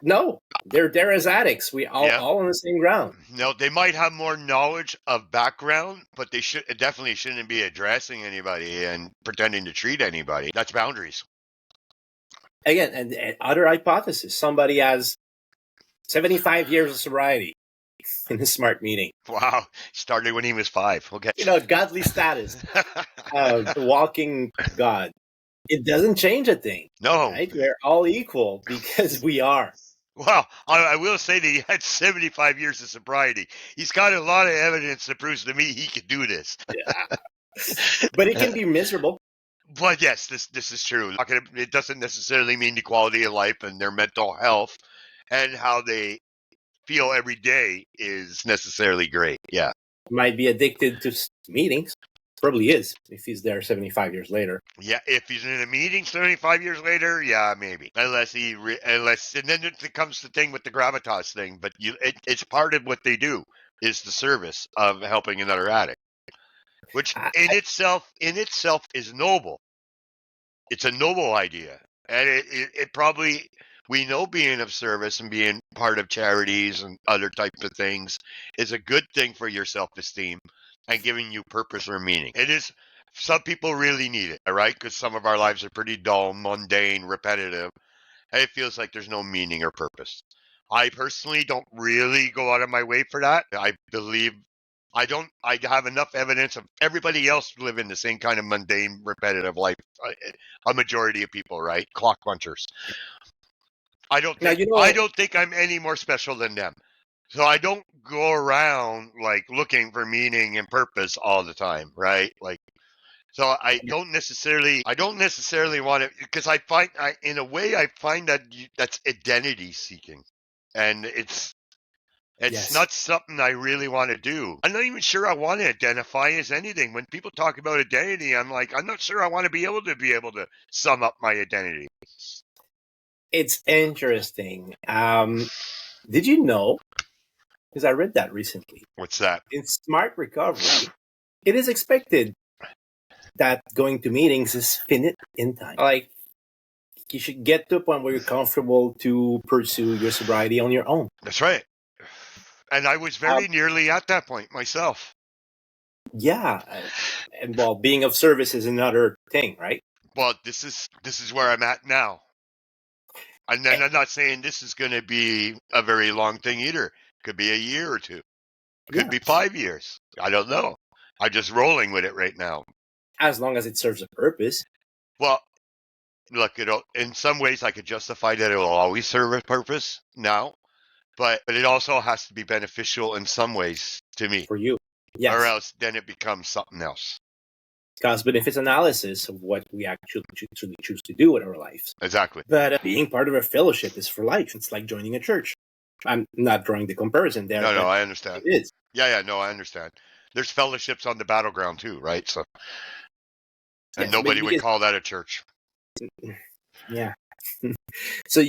No, they're there as addicts. We all on the same ground. No, they might have more knowledge of background, but they definitely shouldn't be addressing anybody and pretending to treat anybody. That's boundaries. Again, and other hypothesis: somebody has 75 years of sobriety in a smart meeting. Wow, started when he was 5. Okay, godly status, walking God. It doesn't change a thing. No, right? We're all equal because we are. Well, I will say that he had 75 years of sobriety. He's got a lot of evidence that proves to me he could do this. Yeah. But it can be miserable. But yes, this is true. It doesn't necessarily mean the quality of life and their mental health and how they feel every day is necessarily great. Yeah. Might be addicted to meetings. Probably is if he's there 75 years later. Yeah, if he's in a meeting 75 years later, yeah, maybe. Unless and then it comes the thing with the gravitas thing. But it's part of what they do is the service of helping another addict, which in itself is noble. It's a noble idea, and it probably, we know being of service and being part of charities and other types of things is a good thing for your self-esteem and giving you purpose or meaning. It is. Some people really need it, right? Because some of our lives are pretty dull, mundane, repetitive, and it feels like there's no meaning or purpose. I personally don't really go out of my way for that. I believe I have enough evidence of everybody else living the same kind of mundane, repetitive life. A majority of people, right? Clock punchers. I don't think I'm any more special than them. So I don't go around like looking for meaning and purpose all the time, right? Like, so I don't necessarily want to, because I find that that's identity seeking, and it's not something I really want to do. I'm not even sure I want to identify as anything. When people talk about identity, I'm like, I'm not sure I want to be able to sum up my identity. It's interesting. Did you know? Because I read that recently. What's that? In smart recovery, it is expected that going to meetings is finite in time. Like, you should get to a point where you're comfortable to pursue your sobriety on your own. That's right. And I was very nearly at that point myself. Yeah. And well, being of service is another thing, right? Well, this is where I'm at now. And then I'm not saying this is going to be a very long thing either. Could be a year or two. Could be 5 years. I don't know. I'm just rolling with it right now. As long as it serves a purpose. Well, look, in some ways I could justify that it will always serve a purpose now, but it also has to be beneficial in some ways to me. For you. Yes. Or else then it becomes something else. Cost benefits analysis of what we actually choose to do with our lives. Exactly. But being part of a fellowship is for life. It's like joining a church. I'm not drawing the comparison there. No, I understand. It is. Yeah, no, I understand. There's fellowships on the battleground too, right? So, and nobody would call that a church. Yeah. So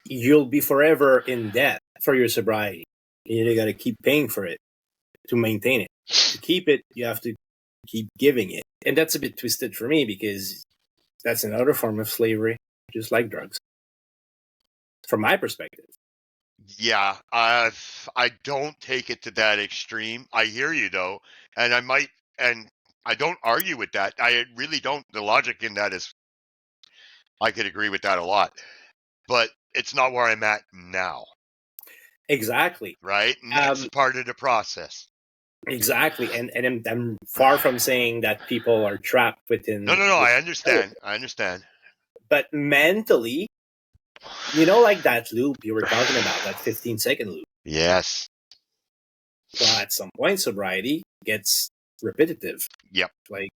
you'll be forever in debt for your sobriety. You got to keep paying for it to maintain it. To keep it, you have to keep giving it. And that's a bit twisted for me because that's another form of slavery, just like drugs. From my perspective. Yeah, I don't take it to that extreme. I hear you though, and and I don't argue with that. I really don't. The logic in that is, I could agree with that a lot, but it's not where I'm at now, Exactly. right? And that's part of the process. Exactly. And I'm far from saying that people are trapped within. No, I understand. I understand. But mentally, like that loop you were talking about, that 15-second loop. Yes. Well, at some point, sobriety gets repetitive. Yep. Like,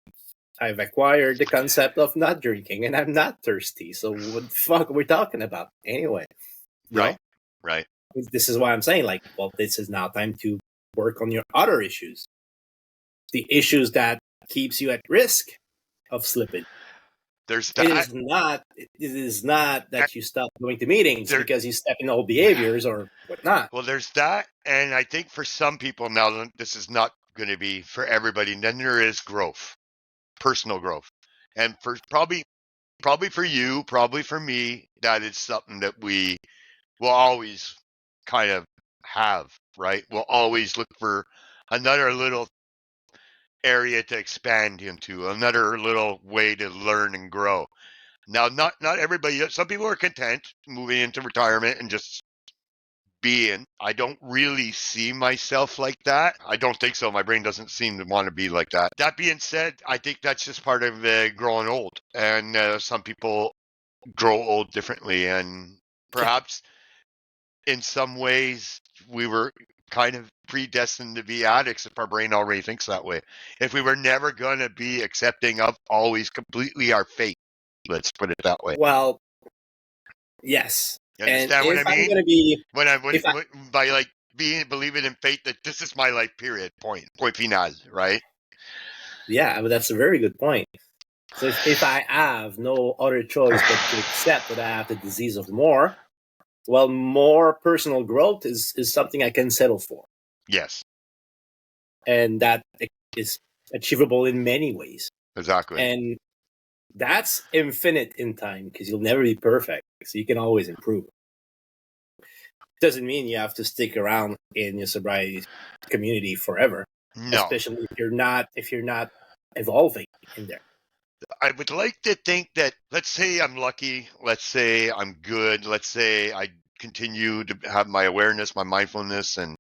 I've acquired the concept of not drinking and I'm not thirsty. So what the fuck are we talking about anyway? Right. Right. This is why I'm saying, like, well, this is now time to work on your other issues. The issues that keeps you at risk of slipping. There's that. It is not that you stop going to meetings because you step in old behaviors or whatnot. Well, there's that. And I think for some people now, this is not going to be for everybody. And then there is growth, personal growth. And for probably for you, probably for me, that is something that we will always kind of have, right? We'll always look for another little area to expand into, another little way to learn and grow. Now, not everybody. Some people are content moving into retirement and just being. I don't really see myself like that. I don't think so. My brain doesn't seem to want to be like that. That being said, I think that's just part of growing old, and some people grow old differently, and perhaps in some ways we were kind of predestined to be addicts if our brain already thinks that way. If we were never going to be accepting of always completely our fate, let's put it that way. Well, yes. You understand what I mean? I'm gonna be, by like believing in fate that this is my life, period, point final, right? Yeah, but that's a very good point. So if I have no other choice but to accept that I have the disease of more, well, more personal growth is something I can settle for. Yes. And that is achievable in many ways. Exactly. And that's infinite in time because you'll never be perfect. So you can always improve. Doesn't mean you have to stick around in your sobriety community forever. No. Especially if you're not evolving in there. I would like to think that, let's say I'm lucky, let's say I'm good, let's say I continue to have my awareness, my mindfulness, and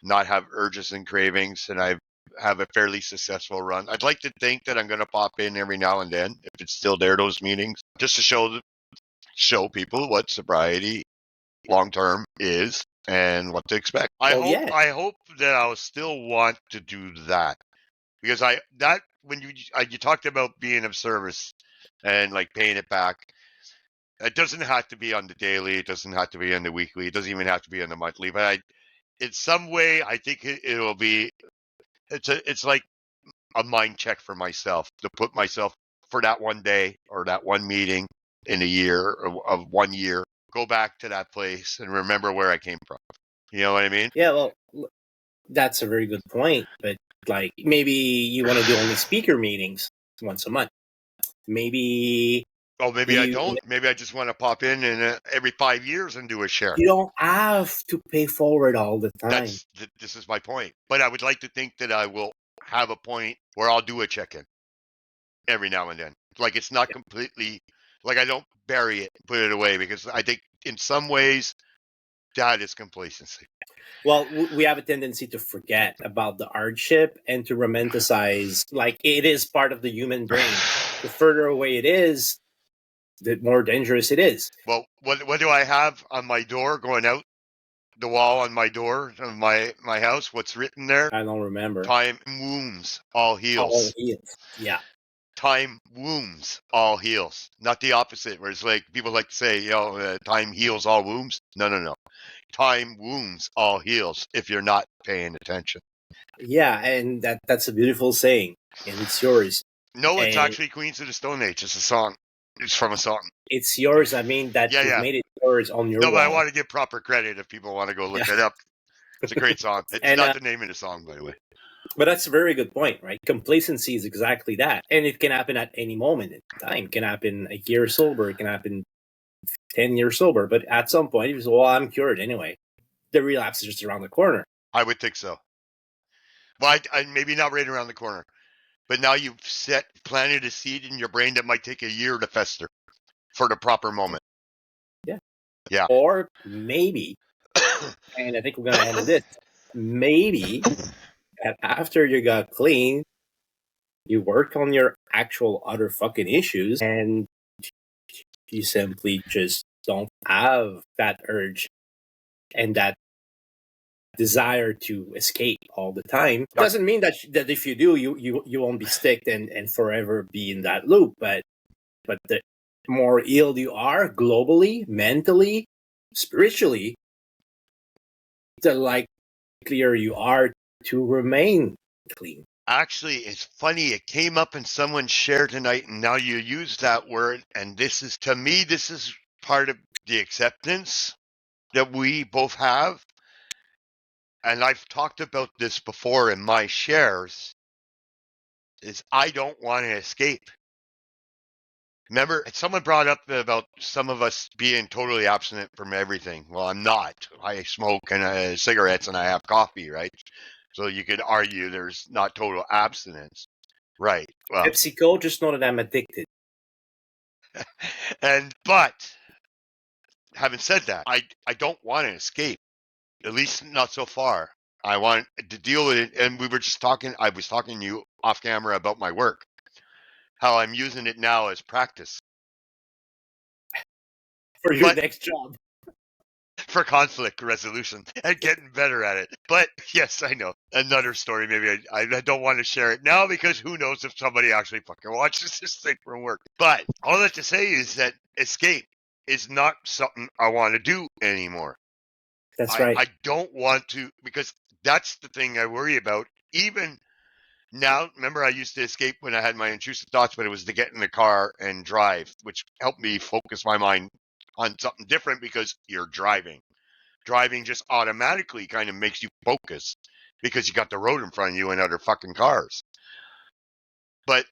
not have urges and cravings, and I have a fairly successful run. I'd like to think that I'm going to pop in every now and then, if it's still there, those meetings, just to show people what sobriety long-term is and what to expect. I hope that I'll still want to do that, because when you talked about being of service and like paying it back, it doesn't have to be on the daily, it doesn't have to be on the weekly, it doesn't even have to be on the monthly, but in some way I think it'll be, it's like a mind check for myself, to put myself for that one day or that one meeting in a year of 1 year, go back to that place and remember where I came from. You know what I mean? Yeah, well, that's a very good point, but like maybe you want to do only speaker meetings once a month. Maybe I don't. Maybe I just want to pop in and every 5 years and do a share. You don't have to pay forward all the time. This is my point. But I would like to think that I will have a point where I'll do a check-in every now and then. Like it's not completely, like I don't bury it, put it away, because I think in some ways that is complacency. Well, we have a tendency to forget about the hardship and to romanticize, like it is part of the human brain. The further away it is, the more dangerous it is. Well, what do I have on my door going out the wall on my door of my house? What's written there? I don't remember. Time wounds, all heals. All heals. Yeah. Time wounds, all heals. Not the opposite, where it's like people like to say, time heals all wounds. No. Time wounds, all heals if you're not paying attention. Yeah, and that's a beautiful saying, and it's yours. No, it's actually Queens of the Stone Age. It's a song. It's from a song. It's yours. I mean, you've made it yours on your wall. But I want to give proper credit if people want to go look it up. It's a great song. It's not the name of the song, by the way. But that's a very good point, right? Complacency is exactly that. And it can happen at any moment in time. It can happen a year sober. It can happen 10 years sober. But at some point, you say, well, I'm cured anyway. the relapse is just around the corner. I would think so. Well, I maybe not right around the corner, but now you've planted a seed in your brain that might take a year to fester for the proper moment. Yeah. Yeah. Or maybe, and I think we're going to end with this, maybe that after you got clean, you work on your actual other fucking issues and you simply just don't have that urge and that desire to escape all the time. Doesn't mean that if you do, you won't be sticked and forever be in that loop. But the more ill you are globally, mentally, spiritually, the likelier you are to remain clean. Actually, it's funny. It came up in someone's share tonight, and now you use that word. And this is, to me, this is part of the acceptance that we both have. And I've talked about this before in my shares, is I don't want to escape. Remember, someone brought up about some of us being totally abstinent from everything. Well, I'm not. I smoke and cigarettes and I have coffee, right? So you could argue there's not total abstinence. Right. Well, PepsiCo, just know that I'm addicted. but having said that, I don't want to escape, at least not so far. I want to deal with it. And we were just talking, I was talking to you off camera about my work, how I'm using it now as practice. For your next job. For conflict resolution and getting better at it. But yes, I know. Another story, maybe I don't want to share it now because who knows if somebody actually fucking watches this thing from work. But all that to say is that escape is not something I want to do anymore. That's right. I don't want to, because that's the thing I worry about. Even now, remember I used to escape when I had my intrusive thoughts, but it was to get in the car and drive, which helped me focus my mind on something different because you're driving. Driving just automatically kind of makes you focus because you got the road in front of you and other fucking cars. But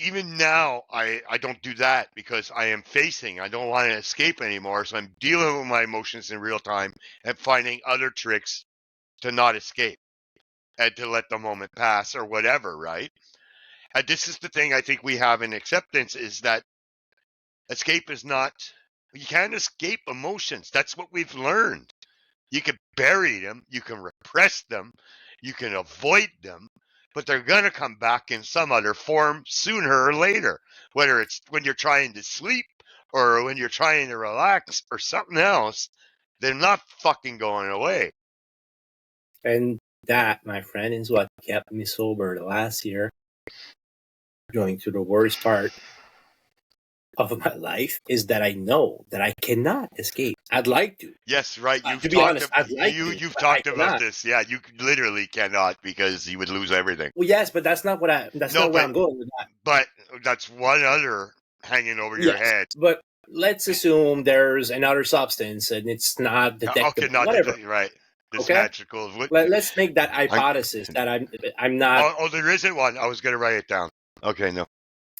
even now, I don't do that because I am facing. I don't want to escape anymore. So I'm dealing with my emotions in real time and finding other tricks to not escape and to let the moment pass or whatever, right? And this is the thing I think we have in acceptance is that escape is not, you can't escape emotions. That's what we've learned. You can bury them, you can repress them, you can avoid them, but they're going to come back in some other form sooner or later, whether it's when you're trying to sleep or when you're trying to relax or something else. They're not fucking going away. And that, my friend, is what kept me sober the last year, going through the worst part of my life, is that I know that I cannot escape. I'd like to. Yes, right. To be honest, I'd like to. You've talked about this. Yeah, you literally cannot because you would lose everything. Well, yes, but that's not what I'm going with that. But that's one other hanging over your head. But let's assume there's another substance and it's not detectable. Okay, not whatever. Right. This okay? Magical. Let's make that hypothesis that I'm not. Oh, there isn't one. I was going to write it down. Okay, no.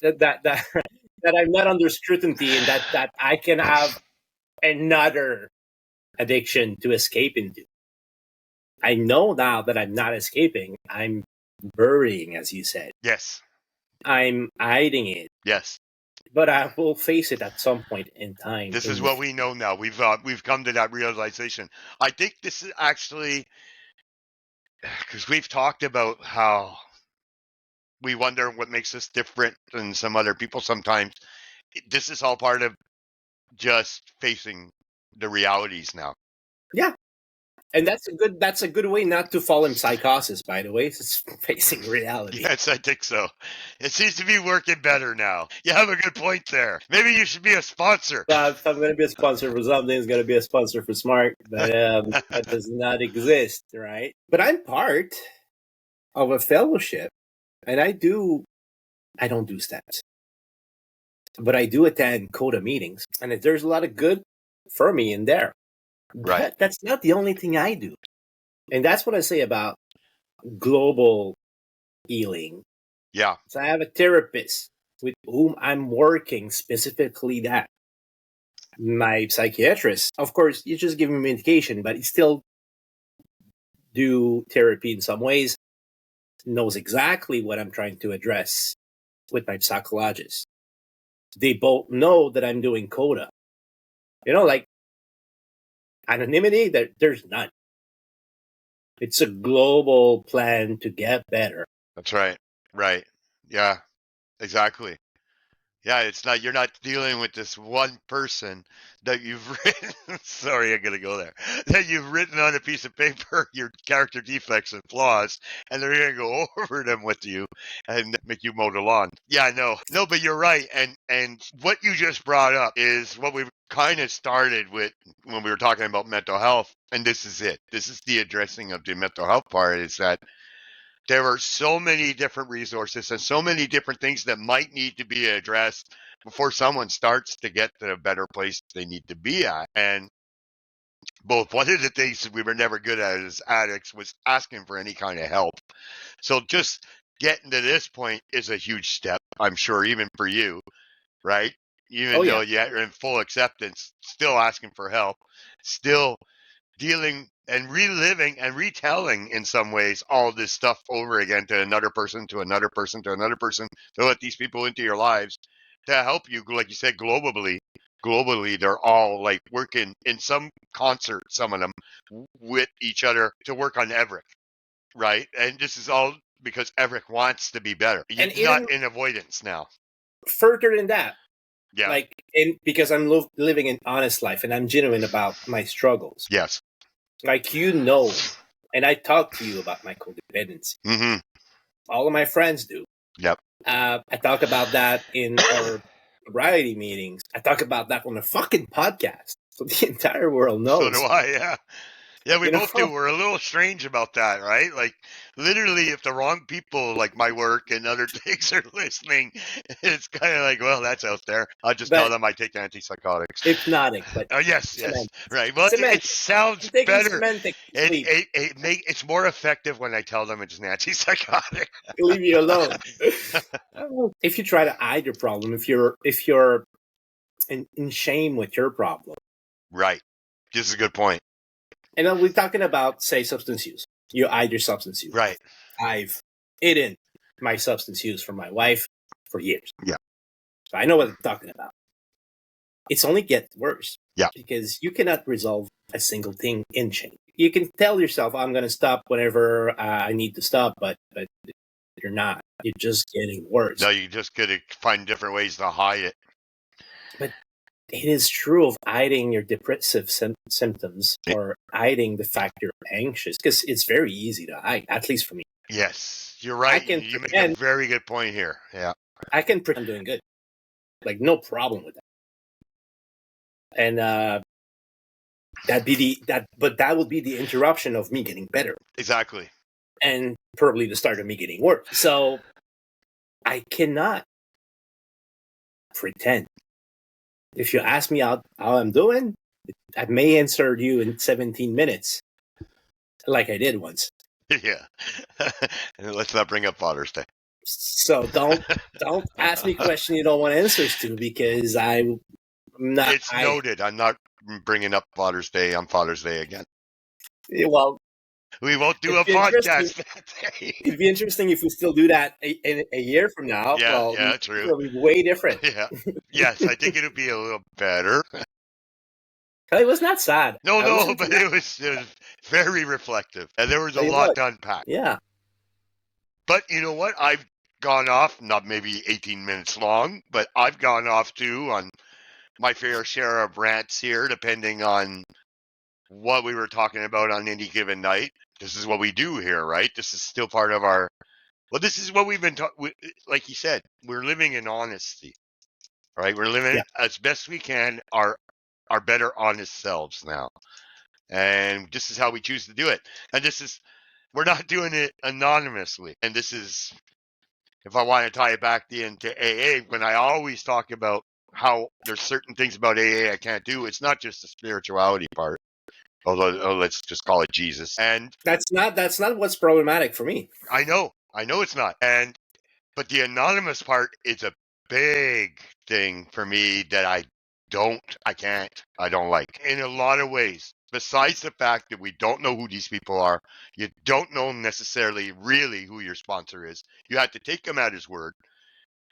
That I'm not under scrutiny and that I can have another addiction to escape into. I know now that I'm not escaping. I'm burying, as you said. Yes. I'm hiding it. Yes. But I will face it at some point in time. This is what we know now. We've come to that realization. I think this is actually because we've talked about how we wonder what makes us different than some other people sometimes. This is all part of just facing the realities now. Yeah. And that's a good way not to fall in psychosis, by the way. It's facing reality. Yes, I think so. It seems to be working better now. You have a good point there. Maybe you should be a sponsor. Well, if I'm going to be a sponsor for something, it's going to be a sponsor for Smart. But that does not exist, right? But I'm part of a fellowship. And I don't do steps. But I do attend CODA meetings. And there's a lot of good for me in there. Right. But that's not the only thing I do. And that's what I say about global healing. Yeah. So I have a therapist with whom I'm working specifically that. My psychiatrist, of course, you just give him medication, but he's still do therapy in some ways knows exactly what I'm trying to address with my psychologist. They both know that I'm doing coda. Like anonymity, there's none. It's a global plan to get better. That's right. Right. Yeah, exactly. Yeah, you're not dealing with this one person that you've written. Sorry, I'm going to go there. That you've written on a piece of paper your character defects and flaws, and they're going to go over them with you and make you mow the lawn. Yeah, no, but you're right. And what you just brought up is what we've kind of started with when we were talking about mental health. And this is it. This is the addressing of the mental health part, is that there are so many different resources and so many different things that might need to be addressed before someone starts to get to a better place they need to be at. And both one of the things that we were never good at as addicts was asking for any kind of help. So just getting to this point is a huge step, I'm sure, even for you, right? Even though you're in full acceptance, still asking for help, still dealing and reliving and retelling in some ways all this stuff over again to another person, to another person, to another person, to let these people into your lives to help you, like you said, globally. Globally, they're all like working in some concert, some of them, with each other to work on Everett, right? And this is all because Everett wants to be better. You're And not even in avoidance now. further than that, Yeah. because I'm living an honest life and I'm genuine about my struggles. Yes. And I talk to you about my codependency. Mm-hmm. All of my friends do. Yep. I talk about that in our sobriety meetings. I talk about that on a fucking podcast, so the entire world knows. So do I, yeah. Yeah, we both do. We're a little strange about that, right? Like, literally, if the wrong people, like my work and other things, are listening, it's kind of like, well, that's out there. I'll just tell them I take antipsychotics. Hypnotic, but yes, right. Well, it sounds better. It's more effective when I tell them it's an antipsychotic. Leave you alone. If you try to hide your problem, if you're in shame with your problem, right? This is a good point. And then we're talking about, say, substance use. You hide your substance use. Right. I've hidden my substance use from my wife for years. Yeah. So I know what I'm talking about. It's only get worse. Yeah. Because you cannot resolve a single thing in shame. You can tell yourself, I'm going to stop whenever I need to stop, but you're not. You're just getting worse. No, you just got to find different ways to hide it. But it is true of hiding your depressive symptoms or hiding the fact you're anxious, because it's very easy to hide, at least for me. Yes, you're right. You make a very good point here. Yeah. I can pretend I'm doing good. Like, no problem with that. And that would be the interruption of me getting better. Exactly. And probably the start of me getting worse. So I cannot pretend. If you ask me how I'm doing, I may answer you in 17 minutes, like I did once. Yeah. And let's not bring up Father's Day. So don't ask me questions you don't want answers to, because I'm not. It's noted. I'm not bringing up Father's Day on Father's Day again. Well, we won't do a podcast that day. It'd be interesting if we still do that a year from now. Yeah, true. It'll be way different. Yeah. Yes, I think it'll be a little better. It was not sad. No, but it was very reflective. And there was a lot to unpack. Yeah. But you know what? I've gone off, not maybe 18 minutes long, but I've gone off too on my fair share of rants here, depending on what we were talking about on any given night. This is what we do here, right? This is still part of our, this is what we've been talking, like you said, we're living in honesty, right? We're living as best we can, our better honest selves now. And this is how we choose to do it. And we're not doing it anonymously. And this is, if I want to tie it back into AA, when I always talk about how there's certain things about AA I can't do, it's not just the spirituality part. Although, let's just call it Jesus. And that's not what's problematic for me. I know it's not. But the anonymous part is a big thing for me that I don't like in a lot of ways. besides the fact that we don't know who these people are, you don't know necessarily really who your sponsor is. You have to take him at his word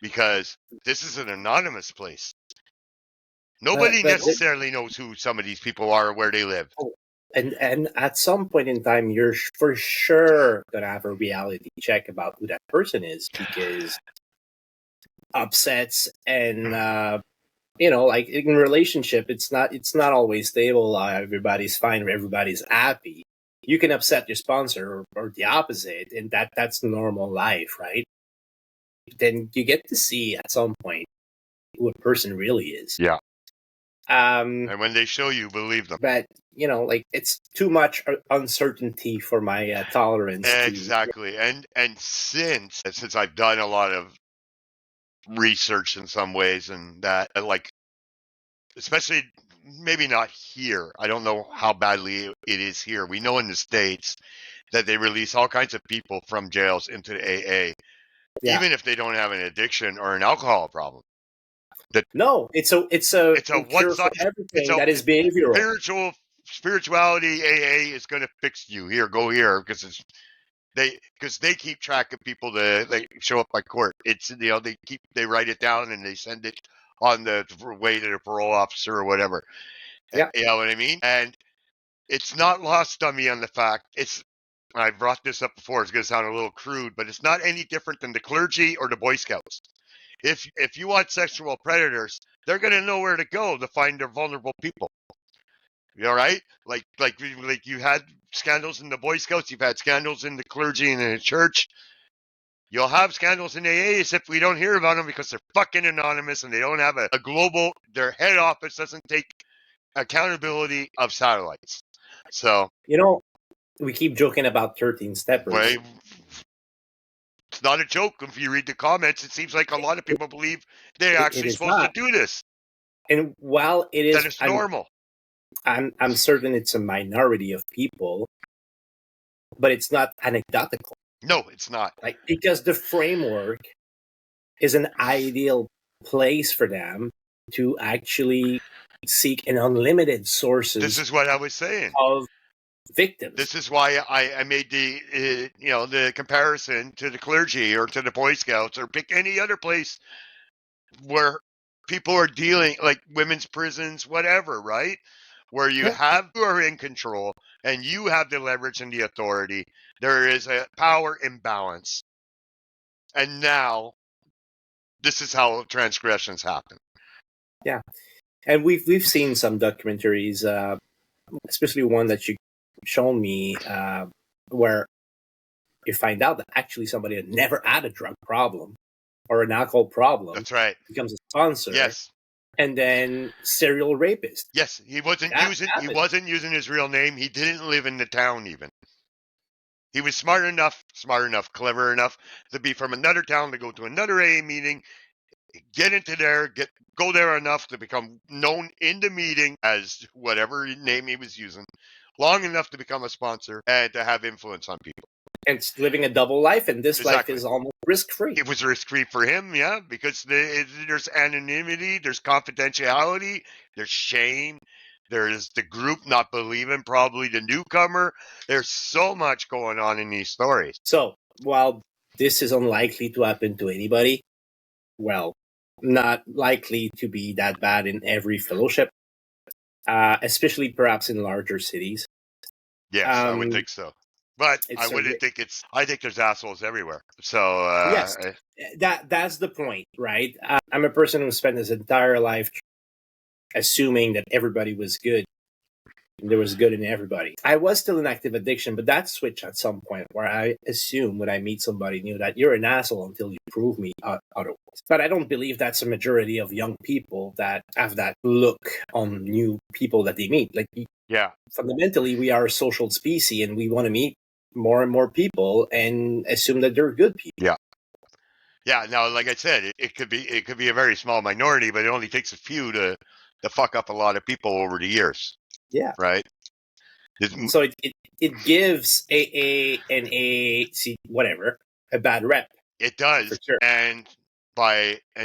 because this is an anonymous place. Nobody but necessarily knows who some of these people are or where they live. and at some point in time, you're for sure gonna have a reality check about who that person is, because upsets and like in relationship, it's not always stable. Everybody's fine, everybody's happy. You can upset your sponsor or the opposite, and that's normal life, right? Then you get to see at some point who a person really is. Yeah. Um, And when they show you, believe them. but like it's too much uncertainty for my tolerance. Exactly. And since I've done a lot of research in some ways, and that, like, especially maybe not here. I don't know how badly it is here. We know in the States that they release all kinds of people from jails into the AA, even if they don't have an addiction or an alcohol problem. No, it's a one cure for size. everything that is behavioral. Spirituality AA is going to fix you. Here, go here, because they keep track of people that they show up by court. It's they write it down and they send it on the way to the parole officer or whatever. Yeah, you know what I mean. And it's not lost on me on the fact I brought this up before. It's going to sound a little crude, but it's not any different than the clergy or the Boy Scouts. If you want sexual predators, they're going to know where to go to find their vulnerable people. You all right? Like you had scandals in the Boy Scouts, you've had scandals in the clergy and in the church. You'll have scandals in AAs if we don't hear about them because they're fucking anonymous and they don't have a global. Their head office doesn't take accountability of satellites. So we keep joking about 13 steppers. Well, it's not a joke. If you read the comments, it seems like a lot of people believe they're actually supposed to do this. And while it is, that it's normal. I'm certain it's a minority of people, but it's not anecdotal. No, it's not. Like, because the framework is an ideal place for them to actually seek an unlimited sources. This is what I was saying. Of victims. This is why I made the comparison to the clergy or to the Boy Scouts or pick any other place where people are dealing, like women's prisons, whatever, right? Where you who are in control and you have the leverage and the authority. There is a power imbalance. And now this is how transgressions happen. Yeah. And we've seen some documentaries, especially one that you shown me, where you find out that actually somebody that never had a drug problem or an alcohol problem. That's right. Becomes a sponsor. Yes. And then serial rapist. Yes, he wasn't using his real name. He didn't live in the town even. He was smart enough, clever enough to be from another town to go to another AA meeting, get into there, go there enough to become known in the meeting as whatever name he was using, long enough to become a sponsor and to have influence on people. And living a double life, and this life is almost risk-free. It was risk-free for him, yeah, because there's anonymity, there's confidentiality, there's shame, there's the group not believing probably the newcomer. There's so much going on in these stories. So, while this is unlikely to happen to anybody, well, not likely to be that bad in every fellowship, especially perhaps in larger cities. Yes, I would think so. But I wouldn't think I think there's assholes everywhere. So yes, that's the point, right? I'm a person who spent his entire life assuming that everybody was good. And there was good in everybody. I was still in active addiction, but that switched at some point where I assume when I meet somebody new that you're an asshole until you prove me otherwise. But I don't believe that's a majority of young people that have that look on new people that they meet. Like, fundamentally, we are a social species and we want to meet more and more people and assume that they're good people. Yeah. Now, like I said, it could be a very small minority, but it only takes a few to fuck up a lot of people over the years. Yeah. Right. So it gives whatever a bad rep. It does. For sure. And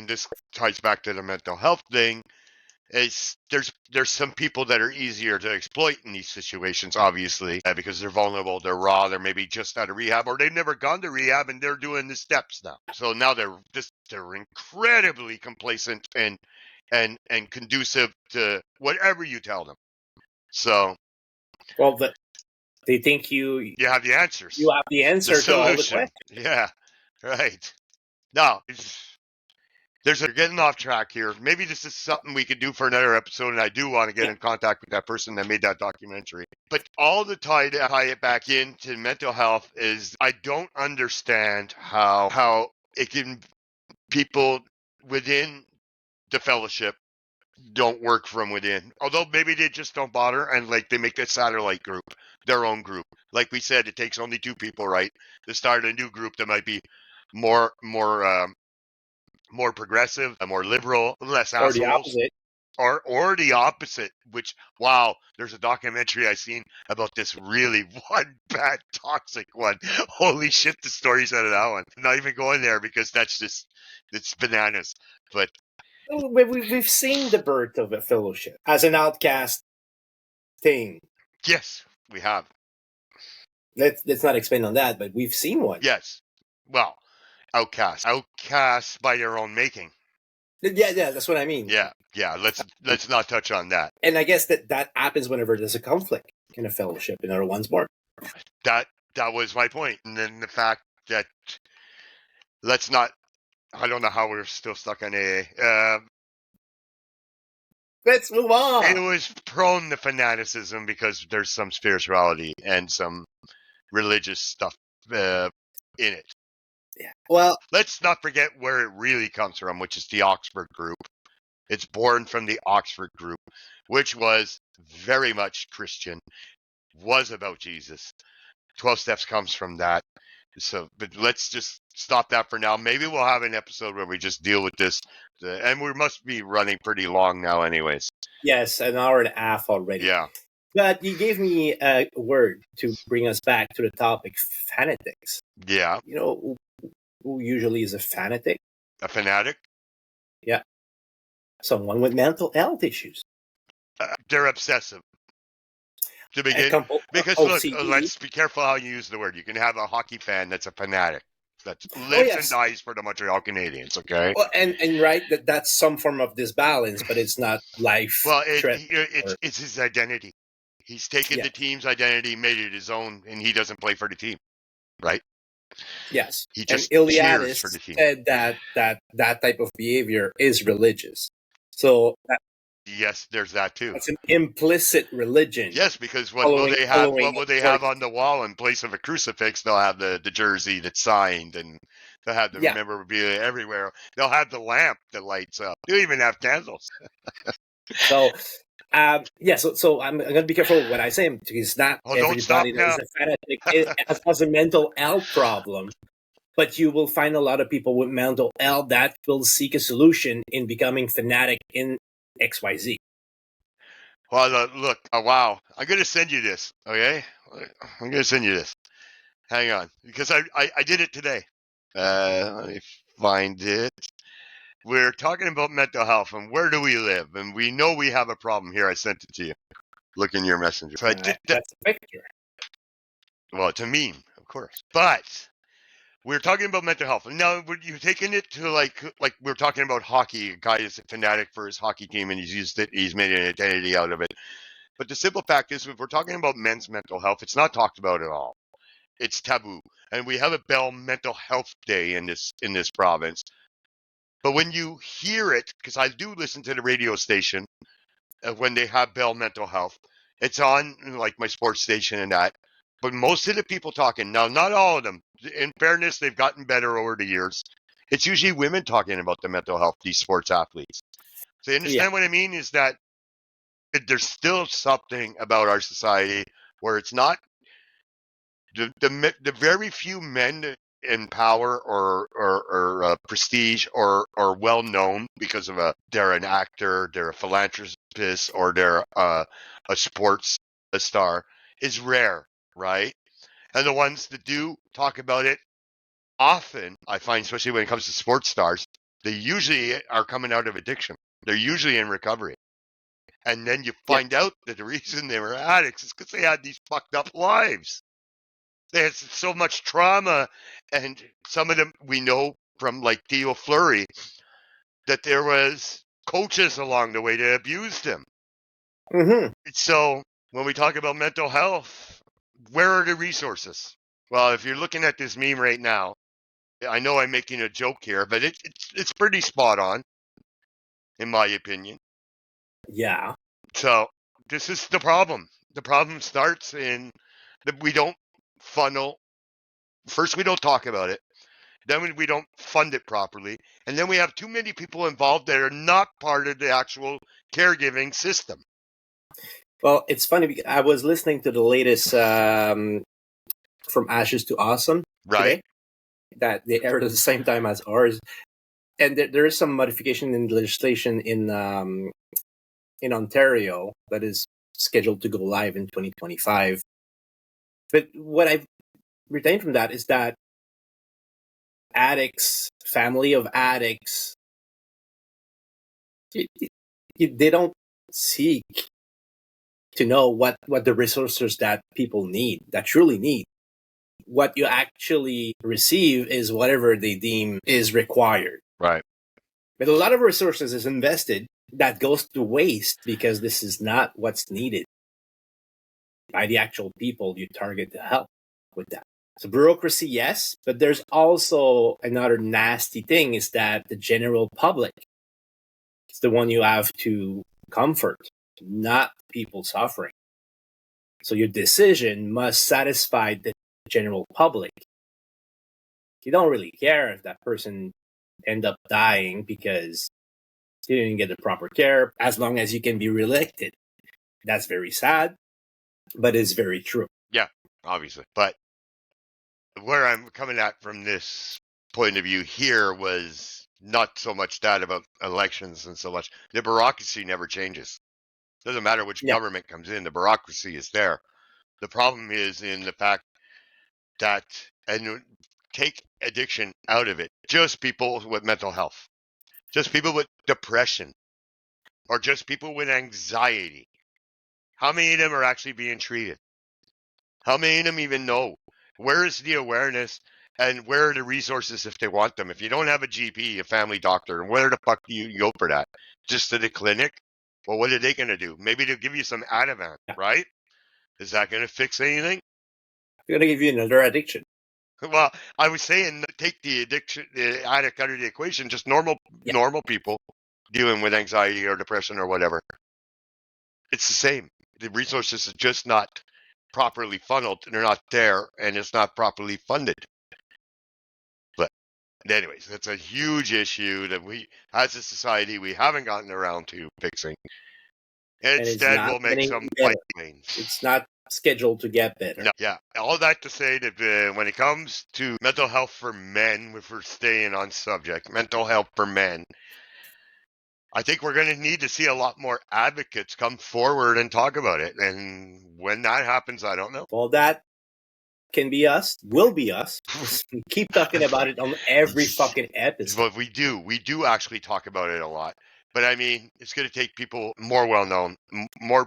this ties back to the mental health thing. There's some people that are easier to exploit in these situations, obviously, because they're vulnerable, they're raw, they're maybe just out of rehab, or they've never gone to rehab and they're doing the steps now. So now they're incredibly complacent and conducive to whatever you tell them. So Well, they think you have the answers. have the answer to all the questions. Yeah, right. Now, we're getting off track here. Maybe this is something we could do for another episode, and I do want to get in contact with that person that made that documentary. But all the tie it back into mental health is I don't understand how it can people within the fellowship don't work from within. Although maybe they just don't bother and like they make a satellite group, their own group. Like we said, it takes only 2 people, right, to start a new group that might be more progressive, more liberal, less Or the assholes. opposite. Or the opposite, which, wow, there's a documentary I seen about this really one bad toxic one. Holy shit, the stories out of that one. I'm not even going there because it's bananas. But We've seen the birth of a fellowship as an outcast thing. yes, we have. Let's not expand on that, but we've seen one. Yes. Well, outcasts by their own making. Yeah, that's what I mean. Yeah. Let's not touch on that. And I guess that happens whenever there's a conflict in a fellowship, in other one's born. That was my point. And then the fact that I don't know how we're still stuck on AA. Let's move on. It was prone to fanaticism because there's some spirituality and some religious stuff in it. Yeah. Well, let's not forget where it really comes from, which is the Oxford group. It's born from the Oxford group, which was very much Christian, was about Jesus. 12 Steps comes from that. So, but let's just stop that for now. Maybe we'll have an episode where we just deal with this. And we must be running pretty long now anyways. Yes, an hour and a half already. Yeah. But you gave me a word to bring us back to the topic, fanatics. Yeah. You know, who usually is a fanatic? A fanatic? Yeah. Someone with mental health issues. They're obsessive. To begin, because look, let's be careful how you use the word. You can have a hockey fan that's a fanatic, that lives and dies for the Montreal Canadiens. Okay. Well, and right, that's some form of disbalance, but it's not life. Well, it's his identity. He's taken the team's identity, made it his own, and he doesn't play for the team, right? Yes. He just and cheers for the team. Said that type of behavior is religious. So yes, there's that too. It's an implicit religion. Yes, because what will they have on the wall in place of a crucifix? They'll have the jersey that's signed, and they'll have the memorabilia everywhere. They'll have the lamp that lights up. They'll even have candles. So, so I'm going to be careful with what I say, because not everybody that is a fanatic has a mental health problem. But you will find a lot of people with mental health that will seek a solution in becoming fanatic in XYZ. Well, look, wow. I'm going to send you this, okay? I'm going to send you this. Hang on, because I did it today. Let me find it. We're talking about mental health and where do we live? And we know we have a problem here. I sent it to you. Look in your messenger. So I did that. That's a picture. Well, it's a meme, of course. But we're talking about mental health. Now, you're taking it to like we're talking about hockey. A guy is a fanatic for his hockey team and he's used it. He's made an identity out of it. But the simple fact is, if we're talking about men's mental health, it's not talked about at all. It's taboo. And we have a Bell Mental Health Day in this province. But when you hear it, because I do listen to the radio station when they have Bell Mental Health, it's on like my sports station and that. But most of the people talking, now not all of them, in fairness, they've gotten better over the years. It's usually women talking about the mental health, these sports athletes. So you understand what I mean? Is that there's still something about our society where it's not the very few men in power or prestige or well known because of they're an actor, they're a philanthropist, or they're a sports star is rare, right? And the ones that do talk about it often, I find, especially when it comes to sports stars, they usually are coming out of addiction. They're usually in recovery. And then you find out that the reason they were addicts is because they had these fucked up lives. They had so much trauma, and some of them we know from like Theo Fleury that there was coaches along the way that abused him. Mm-hmm. So when we talk about mental health, where are the resources? Well, if you're looking at this meme right now, I know I'm making a joke here, but it's pretty spot on, in my opinion. Yeah. So this is the problem. The problem starts in that we don't funnel. First, we don't talk about it. Then we don't fund it properly. And then we have too many people involved that are not part of the actual caregiving system. Well, it's funny because I was listening to the latest From Ashes to Awesome Right. today, that they aired at the same time as ours, and there is some modification in legislation in Ontario that is scheduled to go live in 2025. But what I've retained from that is that addicts, family of addicts, they don't seek to know what the resources that people need, that truly need. What you actually receive is whatever they deem is required. Right. But a lot of resources is invested that goes to waste because this is not what's needed by the actual people you target to help with that. So bureaucracy, yes, but there's also another nasty thing is that the general public is the one you have to comfort, not people suffering. So your decision must satisfy the general public. You don't really care if that person end up dying because you didn't get the proper care, as long as you can be reelected. That's very sad, but it's very true. Yeah, obviously. But where I'm coming at from this point of view here was not so much that about elections and so much. The bureaucracy never changes. Doesn't matter which government comes in, the bureaucracy is there. The problem is in the fact that, and take addiction out of it, just people with mental health, just people with depression, or just people with anxiety. How many of them are actually being treated? How many of them even know? Where is the awareness and where are the resources if they want them? If you don't have a GP, a family doctor, where the fuck do you go for that? Just to the clinic? Well, what are they going to do? Maybe they'll give you some Ativan, right? Is that going to fix anything? They're going to give you another addiction. Well, I was saying take the addiction, the addict out of the equation, just normal people dealing with anxiety or depression or whatever. It's the same. The resources are just not properly funneled. They're not there, and it's not properly funded. But anyways, that's a huge issue that we, as a society, we haven't gotten around to fixing. Instead, we'll make some bike lanes. It's not scheduled to get better. No, yeah, all that to say that when it comes to mental health for men, if we're staying on subject, mental health for men, I think we're going to need to see a lot more advocates come forward and talk about it. And when that happens, I don't know. Well, that can be us, will be us. We keep talking about it on every fucking episode. But we do actually talk about it a lot. But I mean, it's going to take people more well-known, more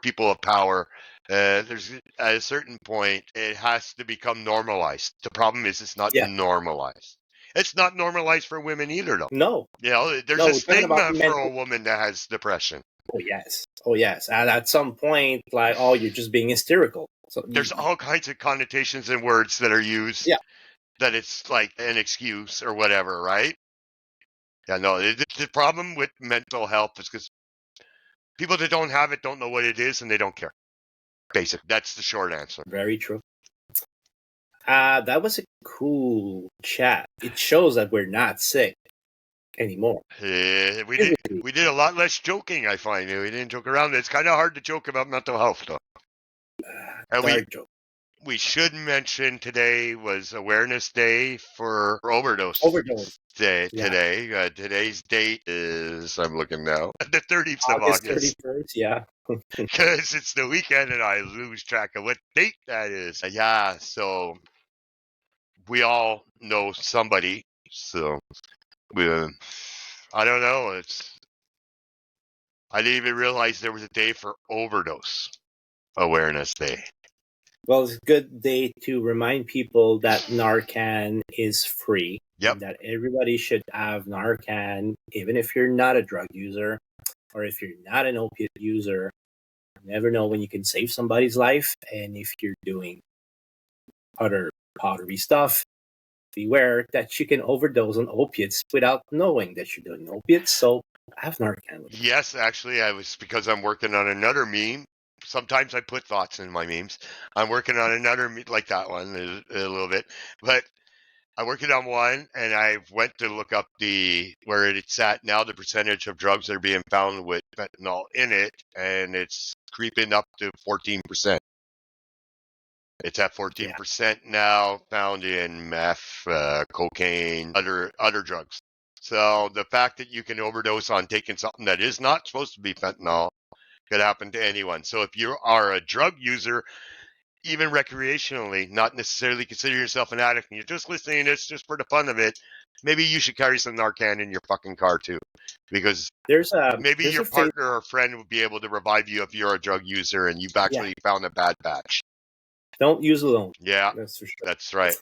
people of power. There's at a certain point, it has to become normalized. The problem is it's not normalized. It's not normalized for women either, though. No. You know, there's a stigma for a woman that has depression. Oh, yes. Oh, yes. And at some point, like, oh, you're just being hysterical. So there's all kinds of connotations and words that are used that it's like an excuse or whatever, right? Yeah, no, the problem with mental health is because people that don't have it don't know what it is and they don't care. Basic. That's the short answer. Very true. That was a cool chat. It shows that we're not sick anymore. We did a lot less joking, I find. We didn't joke around. It's kind of hard to joke about mental health, though. And we should mention today was Awareness Day for Overdose Day today. Today's date is, I'm looking now, the 30th of August. 31st, yeah. Because it's the weekend and I lose track of what date that is. Yeah, so we all know somebody. So I don't know. I didn't even realize there was a day for Overdose Awareness Day. Well, it's a good day to remind people that Narcan is free. Yep. And that everybody should have Narcan, even if you're not a drug user or if you're not an opiate user. You never know when you can save somebody's life. And if you're doing other powdery stuff, beware that you can overdose on opiates without knowing that you're doing opiates. So have Narcan with you. Yes, actually, because I'm working on another meme. Sometimes I put thoughts in my memes. I'm working on another like that one a little bit, but I'm working on one, and I went to look up where it's at now, the percentage of drugs that are being found with fentanyl in it, and it's creeping up to 14%. It's at 14% now, found in meth, cocaine, other drugs. So the fact that you can overdose on taking something that is not supposed to be fentanyl could happen to anyone. So if you are a drug user, even recreationally, not necessarily consider yourself an addict, and you're just listening to this just for the fun of it, maybe you should carry some Narcan in your fucking car too, because maybe your partner or friend would be able to revive you if you're a drug user and you've actually found a bad batch. Don't use alone. Yeah, that's for sure. That's right.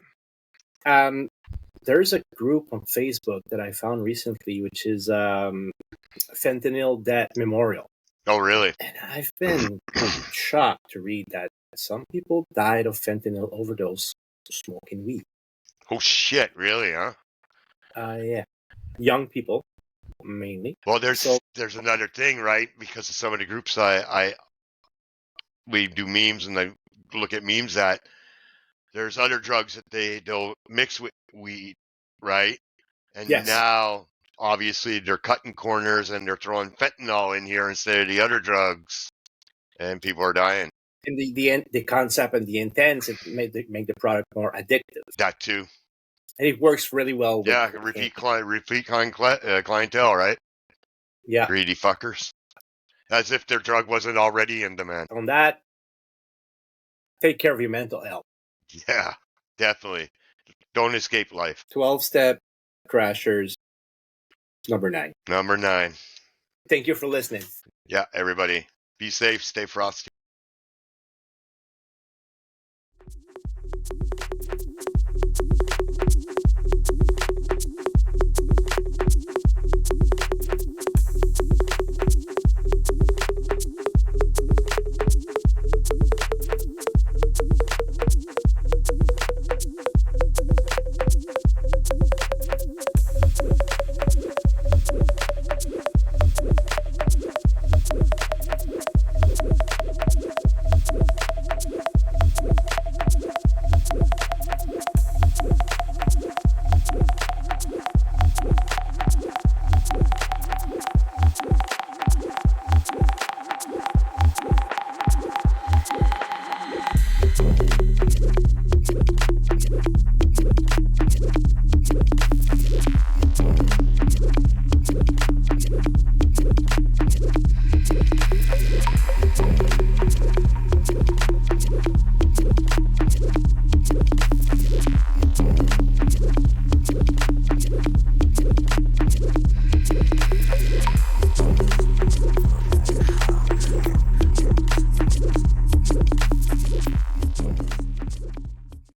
There's a group on Facebook that I found recently, which is Fentanyl Death Memorial. Oh, really? And I've been shocked to read that some people died of fentanyl overdose smoking weed. Oh, shit. Really, huh? Yeah. Young people, mainly. Well, there's another thing, right? Because of some of the groups we do memes, and I look at memes that there's other drugs that they'll mix with weed, right? And now, obviously, they're cutting corners and they're throwing fentanyl in here instead of the other drugs, and people are dying. And the concept and the intent, it make the product more addictive. That too. And it works really well. Repeat clientele, right? Yeah. Greedy fuckers. As if their drug wasn't already in demand. On that, take care of your mental health. Yeah, definitely. Don't escape life. 12-step crashers, number 9. Number 9. Thank you for listening. Yeah, everybody. Be safe, stay frosty.